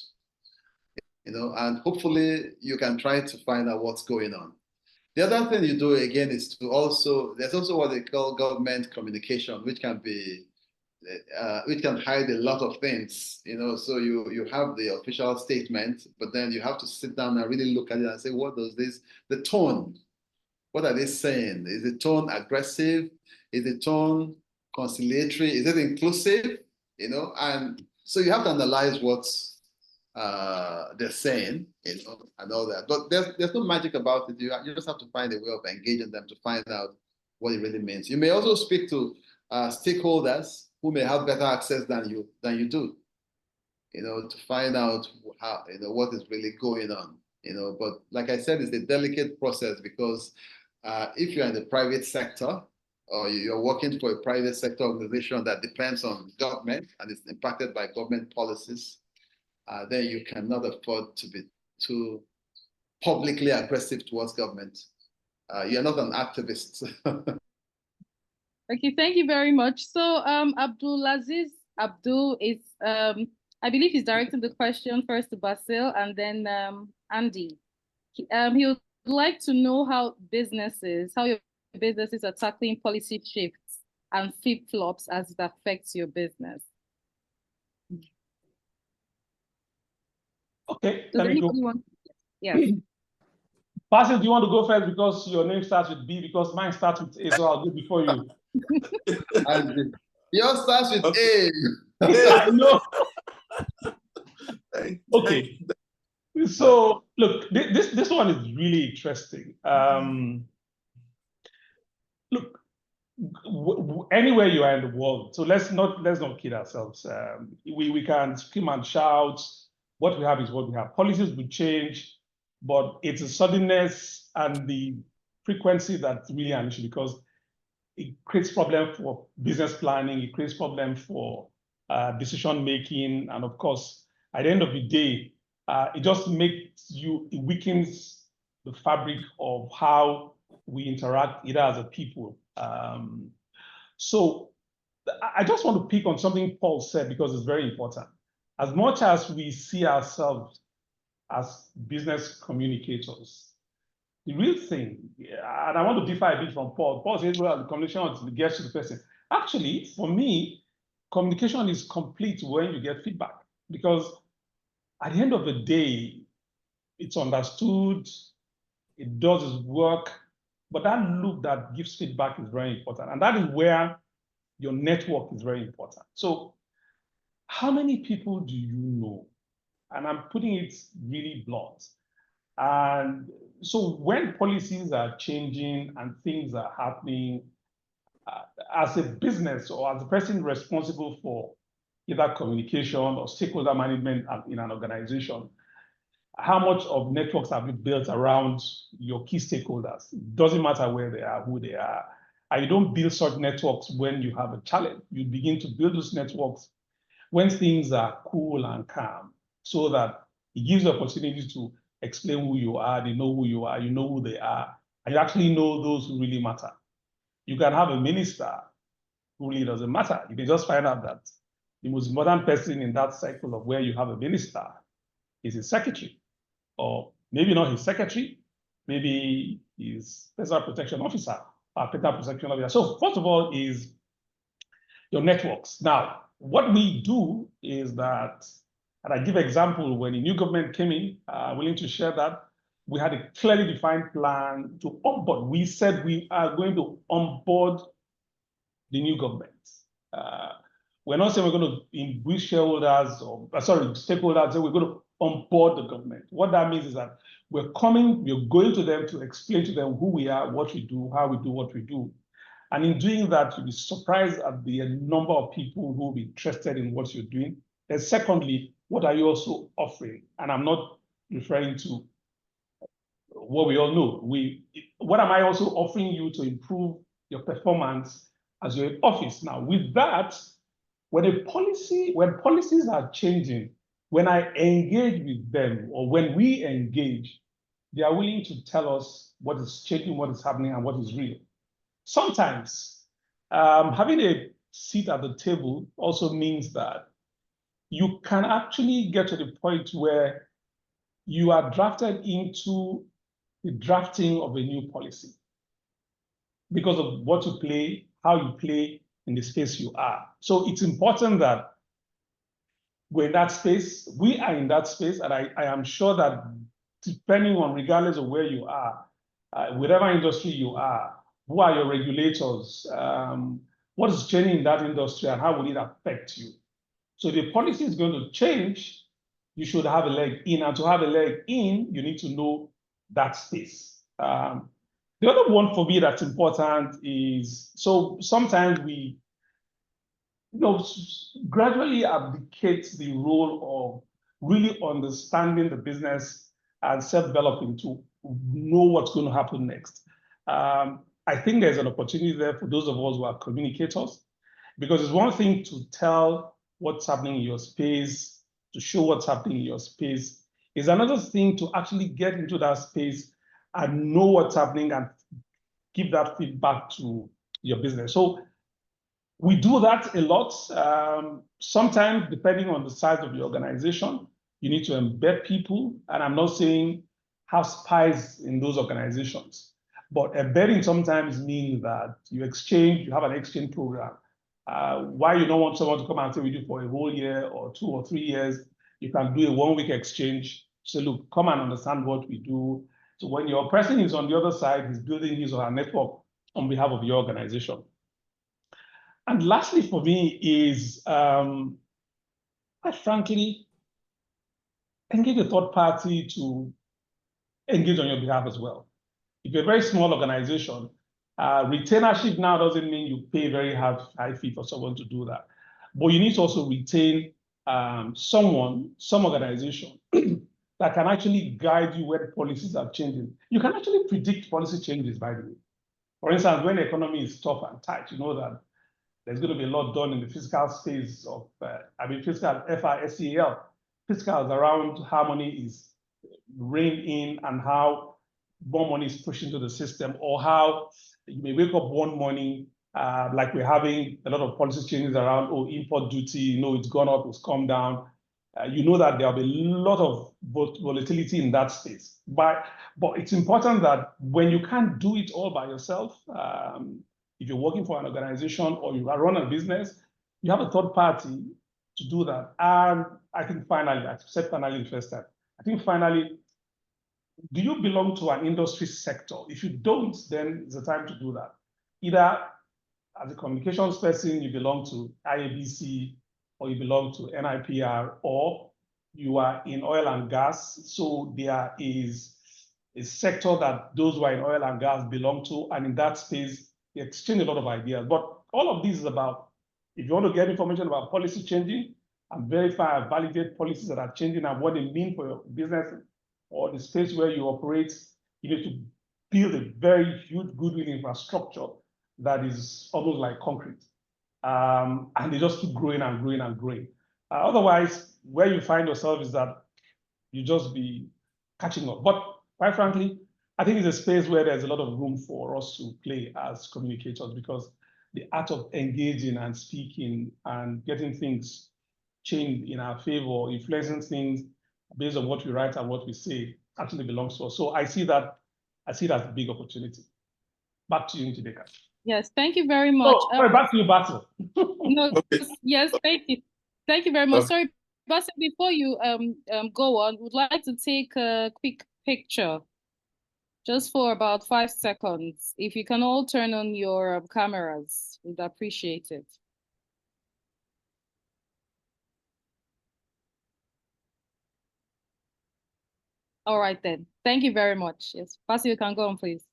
And hopefully you can try to find out what's going on. The other thing you do again is there's also what they call government communication, which can hide a lot of things, so you have the official statement, but then you have to sit down and really look at it and say, what does the tone, what are they saying? Is the tone aggressive? Is the tone conciliatory? Is it inclusive? And so you have to analyze what they're saying, and all that. But there's no magic about it. You just have to find a way of engaging them to find out what it really means. You may also speak to stakeholders who may have better access than you do, to find out how, what is really going on. But like I said, it's a delicate process because if you're in the private sector or you're working for a private sector organization that depends on government and is impacted by government policies, then you cannot afford to be too publicly aggressive towards government. You're not an activist. Okay, thank you very much. So Abdulaziz Abdul is, I believe he's directing the question first to Basil and then Andy. He would like to know how your businesses are tackling policy shifts and flip-flops as it affects your business. Okay, Does anybody want? Yes. Basil, do you want to go first because your name starts with B, because mine starts with A, so I'll go before you. Yours starts with A. I know. Okay. So look, this one is really interesting. Look, anywhere you are in the world, so let's not kid ourselves. We can scream and shout. What we have is what we have. Policies will change, but it's the suddenness and the frequency that's really an issue, because it creates problem for business planning. It creates problem for decision making, and of course, at the end of the day, it weakens the fabric of how we interact either as a people. So I just want to pick on something Paul said because it's very important. As much as we see ourselves as business communicators, the real thing, and I want to differ a bit from Paul. Paul says, well, the communication gets to the person. Actually, for me, communication is complete when you get feedback, because at the end of the day, it's understood, it does its work, but that loop that gives feedback is very important. And that is where your network is very important. So how many people do you know? And I'm putting it really blunt. And so when policies are changing and things are happening, as a business or as a person responsible for either communication or stakeholder management in an organization, how much of networks have you built around your key stakeholders? It doesn't matter where they are, who they are. And you don't build such networks when you have a challenge. You begin to build those networks when things are cool and calm, so that it gives the opportunity to explain who you are. They know who you are, you know who they are, and you actually know those who really matter. You can have a minister really doesn't matter. You can just find out that the most important person in that cycle of where you have a minister is his secretary, or maybe not his secretary, maybe his personal protection officer or personal protection officer. So first of all is your networks. Now, what we do is that, and I give example, when the new government came in, willing to share that, we had a clearly defined plan to onboard. We said we are going to onboard the new government. We're not saying we're going to imbued shareholders or, stakeholders, we're going to onboard the government. What that means is that we're going to them to explain to them who we are, what we do, how we do what we do. And in doing that, you'll be surprised at the number of people who will be interested in what you're doing. And secondly, what are you also offering? And I'm not referring to what we all know. What am I also offering you to improve your performance as you're in office? Now, with that, when policies are changing, when I engage with them or when we engage, they are willing to tell us what is changing, what is happening, and what is real. Sometimes having a seat at the table also means that you can actually get to the point where you are drafted into the drafting of a new policy because of what you play, how you play in the space you are. So it's important that we're in that space, we are in that space, and I am sure that depending on, regardless of where you are, whatever industry you are, who are your regulators, what is changing in that industry, and how will it affect you? So the policy is going to change, you should have a leg in, and to have a leg in, you need to know that space. The other one for me that's important is, so sometimes we gradually abdicate the role of really understanding the business and self-developing to know what's going to happen next. I think there's an opportunity there for those of us who are communicators, because it's one thing to tell what's happening in your space, to show what's happening in your space. It's another thing to actually get into that space and know what's happening and give that feedback to your business. So we do that a lot. Sometimes, depending on the size of your organization, you need to embed people. And I'm not saying have spies in those organizations, but embedding sometimes means that you have an exchange program. Why you don't want someone to come and stay with you for a whole year or 2 or 3 years, you can do a 1-week exchange. So look, come and understand what we do. So when your person is on the other side, he's building his or her network on behalf of your organization. And lastly for me is, quite frankly, engage a third party to engage on your behalf as well. If you're a very small organization, retainership now doesn't mean you pay very high fee for someone to do that. But you need to also retain some organization that can actually guide you when policies are changing. You can actually predict policy changes, by the way. For instance, when the economy is tough and tight, you know that there's going to be a lot done in the fiscal space of, fiscal, FISCAL, fiscals around how money is reined in and how more money is pushed into the system, or how you may wake up one morning, like we're having a lot of policy changes around, import duty, it's gone up, it's come down. You know that there'll be a lot of volatility in that space. But it's important that when you can't do it all by yourself, if you're working for an organization or you run a business, you have a third party to do that. And I think finally, I said finally the first time, I think finally, do you belong to an industry sector? If you don't, then it's the time to do that. Either as a communications person, you belong to IABC, or you belong to NIPR, or you are in oil and gas. So there is a sector that those who are in oil and gas belong to, and in that space, they exchange a lot of ideas. But all of this is about, if you want to get information about policy changing and verify and validate policies that are changing and what they mean for your business or the space where you operate, you need to build a very huge goodwill infrastructure that is almost like concrete. And they just keep growing and growing and growing. Otherwise, where you find yourself is that you just be catching up. But quite frankly, I think it's a space where there's a lot of room for us to play as communicators, because the art of engaging and speaking and getting things changed in our favor, influencing things based on what we write and what we say actually belongs to us. So I see that, I see it as a big opportunity. Back to you, Njideka. Yes, thank you very much. Oh, sorry, back to you, Basil. No, Okay. yes, thank you. Thank you very much. Okay. Sorry, Basil, before you go on, would like to take a quick picture just for about 5 seconds. If you can all turn on your cameras, we'd appreciate it. All right then. Thank you very much. Yes, Basil, you can go on, please.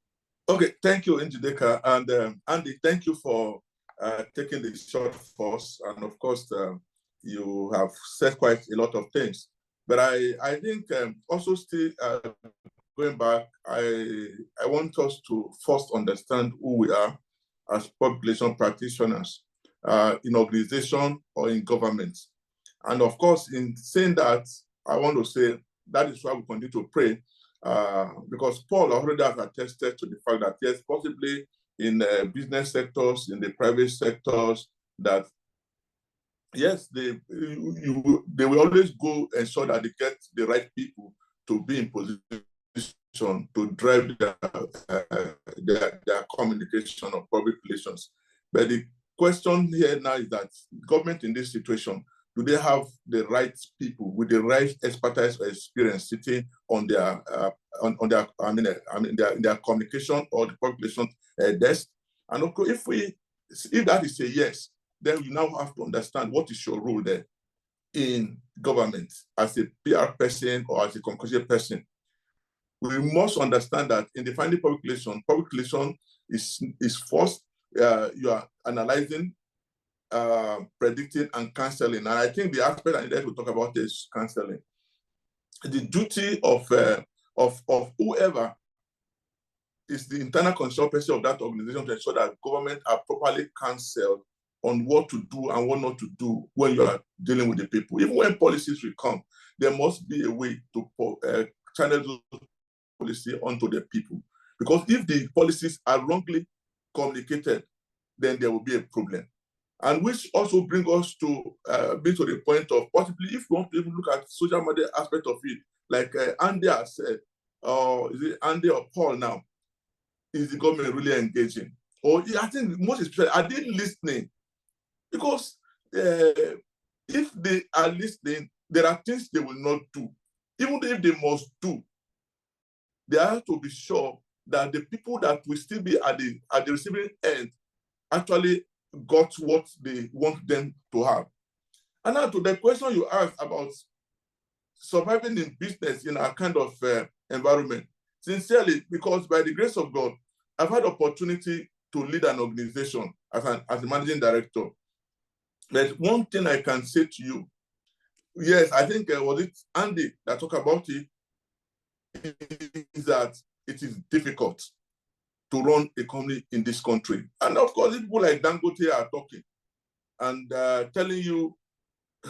Okay, thank you, Njideka. And Andy, thank you for taking the shot for us. And of course, you have said quite a lot of things. But I think also still going back, I want us to first understand who we are as public relation practitioners in organization or in government. And of course, in saying that, I want to say that is why we continue to pray, because Paul already has attested to the fact that yes, possibly in business sectors, in the private sectors, that yes, they will always go ensure that they get the right people to be in position to drive their communication of public relations. But the question here now is that government in this situation, do they have the right people with the right expertise or experience sitting on their their communication or the public relations desk? And of course, if that is a yes, then you now have to understand what is your role there in government as a PR person or as a communication person. We must understand that in defining public relation is first, you are analyzing, predicting, and counseling. And I think the aspect I needed to talk about is counseling. The duty of whoever is the internal control person of that organization to ensure that government are properly counseled on what to do and what not to do when you are dealing with the people. Even when policies will come, there must be a way to channel those policies onto the people. Because if the policies are wrongly communicated, then there will be a problem. And which also brings us to be to the point of possibly, if we want to even look at social media aspect of it, like Andy has said, or is it Andy or Paul now, is the government really engaging? Or I think most especially, are they listening? Because if they are listening, there are things they will not do. Even if they must do, they have to be sure that the people that will still be at the receiving end actually got what they want them to have. And now to the question you asked about surviving in business in a kind of environment, sincerely, because by the grace of God, I've had opportunity to lead an organization as a managing director. There's one thing I can say to you. Yes, I think was it Andy that talked about it, is that it is difficult to run a company in this country. And of course, people like Dangote are talking and telling you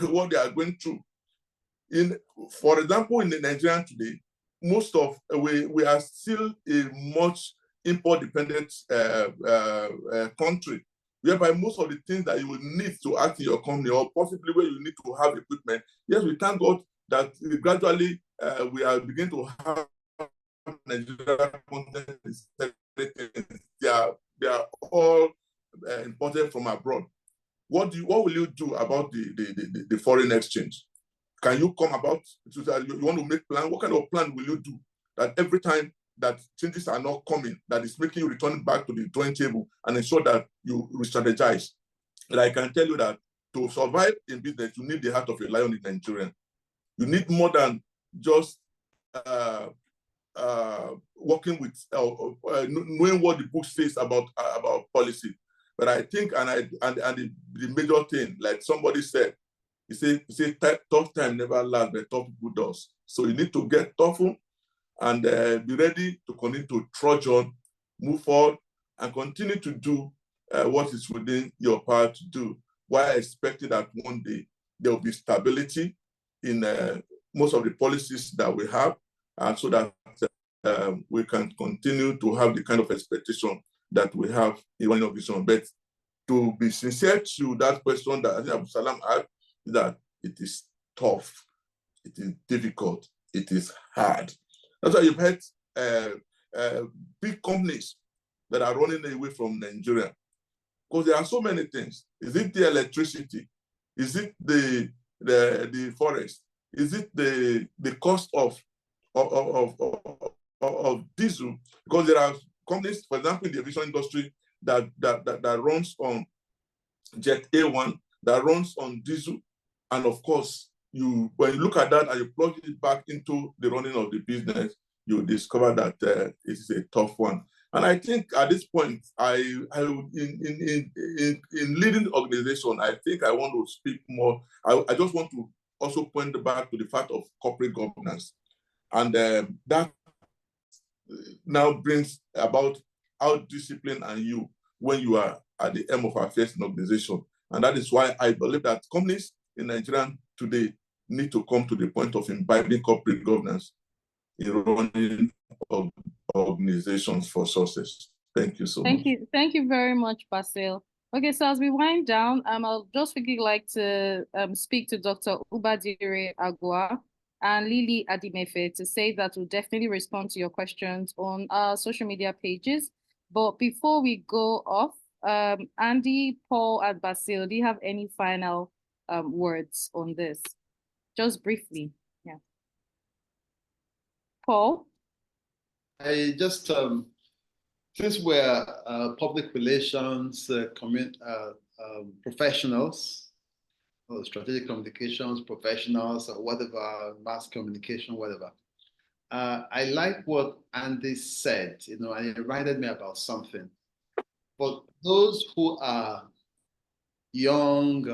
what they are going through. For example, in the Nigerian today, most of we are still a much import-dependent country, whereby most of the things that you will need to act in your company, or possibly where you need to have equipment, yes, we thank God that gradually we are beginning to have Nigerian content. They are all imported from abroad. What will you do about the foreign exchange? Can you come about, you want to make plan? What kind of plan will you do that every time that changes are not coming, that is making you return back to the drawing table and ensure that you re-strategize? And I can tell you that to survive in business, you need the heart of a lion in Nigeria. You need more than just working with, knowing what the book says about policy. But I think, and the major thing, like somebody said, he said tough time never lasts, but tough people does. So you need to get tougher and be ready to continue to trudge on, move forward, and continue to do what is within your power to do, while expecting that one day there will be stability in most of the policies that we have, and so that we can continue to have the kind of expectation that we have in one organization. But to be sincere to that question that I think Abu Salam had, is that it is tough, it is difficult, it is hard. That's why you've had big companies that are running away from Nigeria, because there are so many things. Is it the electricity? Is it the forest? Is it the cost of diesel? Because there are companies, for example, in the aviation industry that runs on Jet A1, that runs on diesel, and of course, when you look at that and you plug it back into the running of the business, you discover that it is a tough one. And I think at this point, in leading the organization, I think I want to speak more. I just want to also point back to the fact of corporate governance. And that now brings about how disciplined are you when you are at the end of affairs in organization. And that is why I believe that companies in Nigeria today need to come to the point of imbibing corporate governance in running organizations for success. Thank you so much. Thank you very much, Basil. Okay, so as we wind down, I'll just quickly like to speak to Dr. Ubadire Agua and Lily Adimefe to say that we'll definitely respond to your questions on our social media pages. But before we go off, Andy, Paul, and Basil, do you have any final words on this? Just briefly, yeah. Paul? I just, since we're public relations professionals, or strategic communications professionals, or whatever, mass communication, whatever, I like what Andy said, and it reminded me about something. For those who are young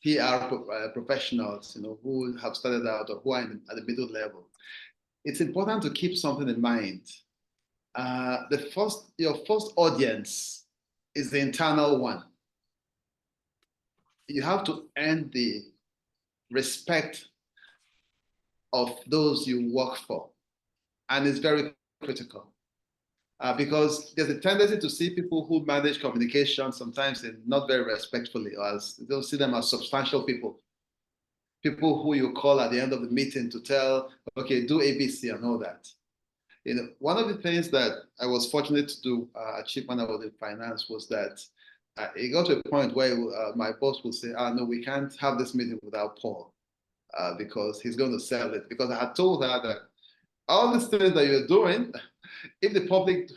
PR professionals, who have started out or who are at the middle level, it's important to keep something in mind. Your first audience is the internal one. You have to earn the respect of those you work for. And it's very critical because there's a tendency to see people who manage communication sometimes not very respectfully, or as you don't see them as substantial people who you call at the end of the meeting to tell, okay, do ABC and all that. One of the things that I was fortunate to achieve when I was in finance was that it got to a point where my boss would say, no, we can't have this meeting without Paul because he's going to sell it. Because I had told her that all these things that you're doing, if the public,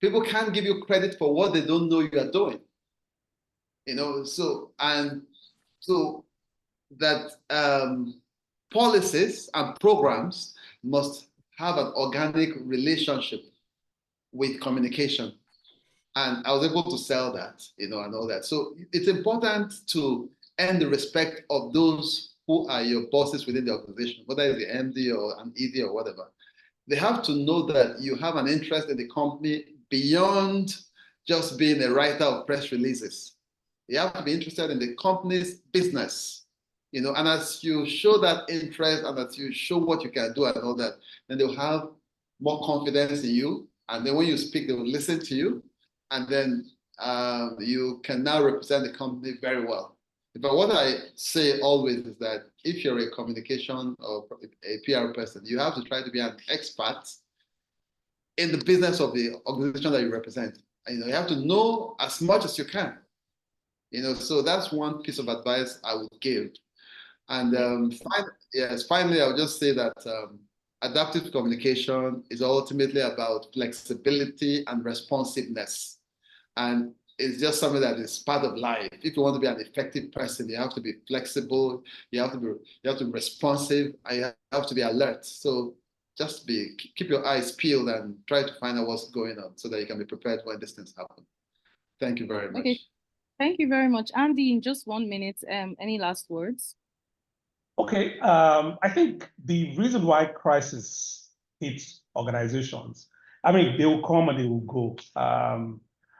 people can't give you credit for what they don't know you are doing. So that policies and programs must have an organic relationship with communication. And I was able to sell that, and all that. So it's important to earn the respect of those who are your bosses within the organization, whether it's the MD or an ED or whatever. They have to know that you have an interest in the company beyond just being a writer of press releases. You have to be interested in the company's business, and as you show that interest and as you show what you can do and all that, then they'll have more confidence in you. And then when you speak, they will listen to you. And then you can now represent the company very well. But what I say always is that if you're a communication or a PR person, you have to try to be an expert in the business of the organization that you represent. And, you have to know as much as you can. So that's one piece of advice I would give. And finally, I'll just say that adaptive communication is ultimately about flexibility and responsiveness. And it's just something that is part of life. If you want to be an effective person, you have to be flexible, you have to be responsive, and you have to be alert. So just keep your eyes peeled and try to find out what's going on so that you can be prepared when these things happen. Thank you very much. Okay. Thank you very much. Andy, in just 1 minute, any last words? Okay, I think the reason why crisis hits organizations, they will come and they will go.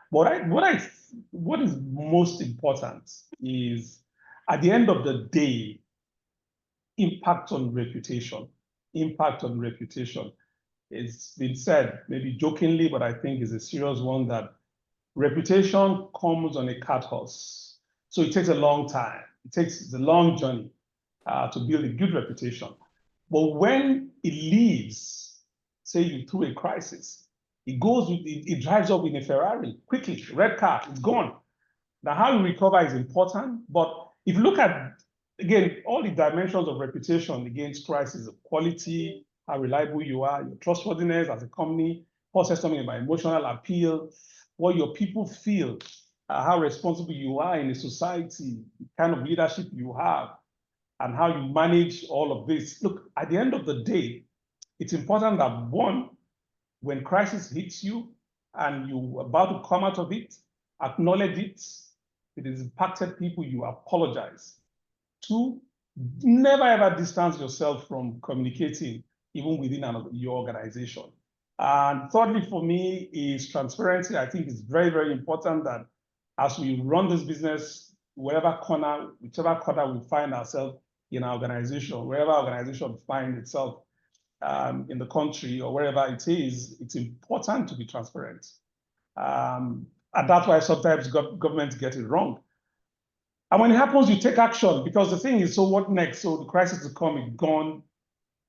What is most important is, at the end of the day, impact on reputation. Impact on reputation. It's been said, maybe jokingly, but I think is a serious one, that Reputation comes on a cart horse. So it takes a long time. It's a long journey to build a good reputation. But when it leaves, say you through a crisis, it drives up in a Ferrari quickly, red car, it's gone. Now, how you recover is important, but if you look at, again, all the dimensions of reputation against crisis, quality, how reliable you are, your trustworthiness as a company, process something about emotional appeal, what your people feel, how responsible you are in a society, the kind of leadership you have, and how you manage all of this. Look, at the end of the day, it's important that one, when crisis hits you and you're about to come out of it, acknowledge it. It has impacted people, you apologize. Two, never ever distance yourself from communicating, even within your organization. And thirdly, for me, is transparency. I think it's very, very important that as we run this business, whichever corner we find ourselves in our organization, wherever our organization finds itself in the country or wherever it is, it's important to be transparent. And that's why sometimes governments get it wrong. And when it happens, you take action, because the thing is, so what next? So the crisis has come, it's gone,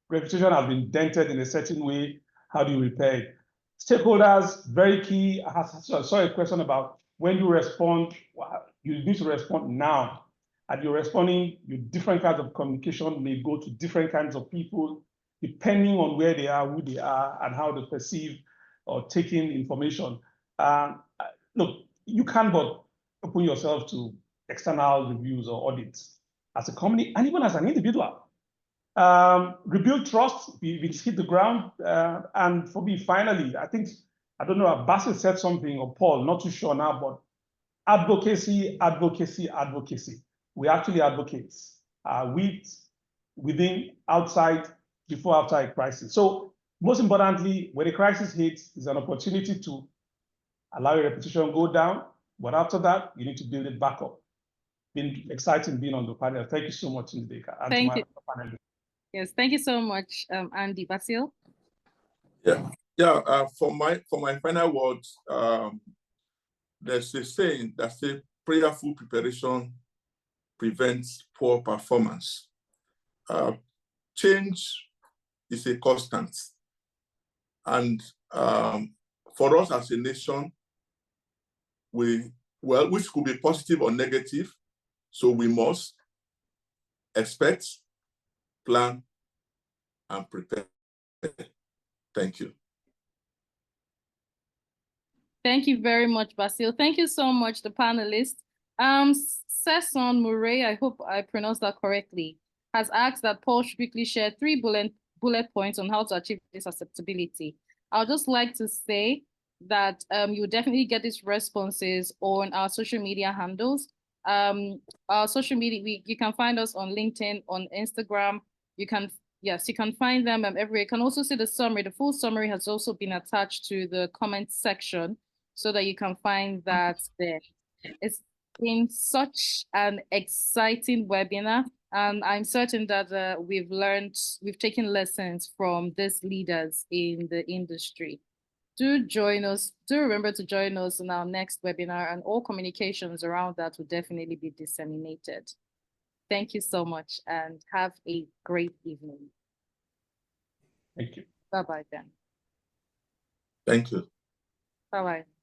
reputation has been dented in a certain way. How do you repair it? Stakeholders, very key. I saw a question about when you respond, you need to respond now. And you're responding, your different kinds of communication may go to different kinds of people, depending on where they are, who they are, and how they perceive or take in information. Look, you can't but open yourself to external reviews or audits as a company and even as an individual. Rebuild trust, we hit the ground. And for me, finally, I think, I don't know, Basil said something, or Paul, not too sure now, but advocacy, advocacy, advocacy. We actually advocates within, outside, before, after a crisis. So most importantly, when a crisis hits, it's an opportunity to allow your reputation go down. But after that, you need to build it back up. Been exciting being on the panel. Thank you so much, Ndeka. Thank you. Yes, thank you so much, Andy. Basil? For my final words, there's a saying that says prayerful preparation prevents poor performance. Change is a constant. And for us as a nation, which could be positive or negative, so we must expect, plan, and prepare. Thank you. Thank you very much, Basil. Thank you so much, the panelists. Sesson Murray, I hope I pronounced that correctly, has asked that Paul should quickly share 3 bullet points on how to achieve this acceptability. I would just like to say that you definitely get these responses on our social media handles. Our social media, you can find us on LinkedIn, on Instagram. You can find them everywhere. You can also see the summary. The full summary has also been attached to the comment section so that you can find that there. It's been such an exciting webinar, and I'm certain that we've taken lessons from these leaders in the industry. Do join us. Do remember to join us in our next webinar, and all communications around that will definitely be disseminated. Thank you so much, and have a great evening. Thank you. Bye-bye then. Thank you. Bye-bye.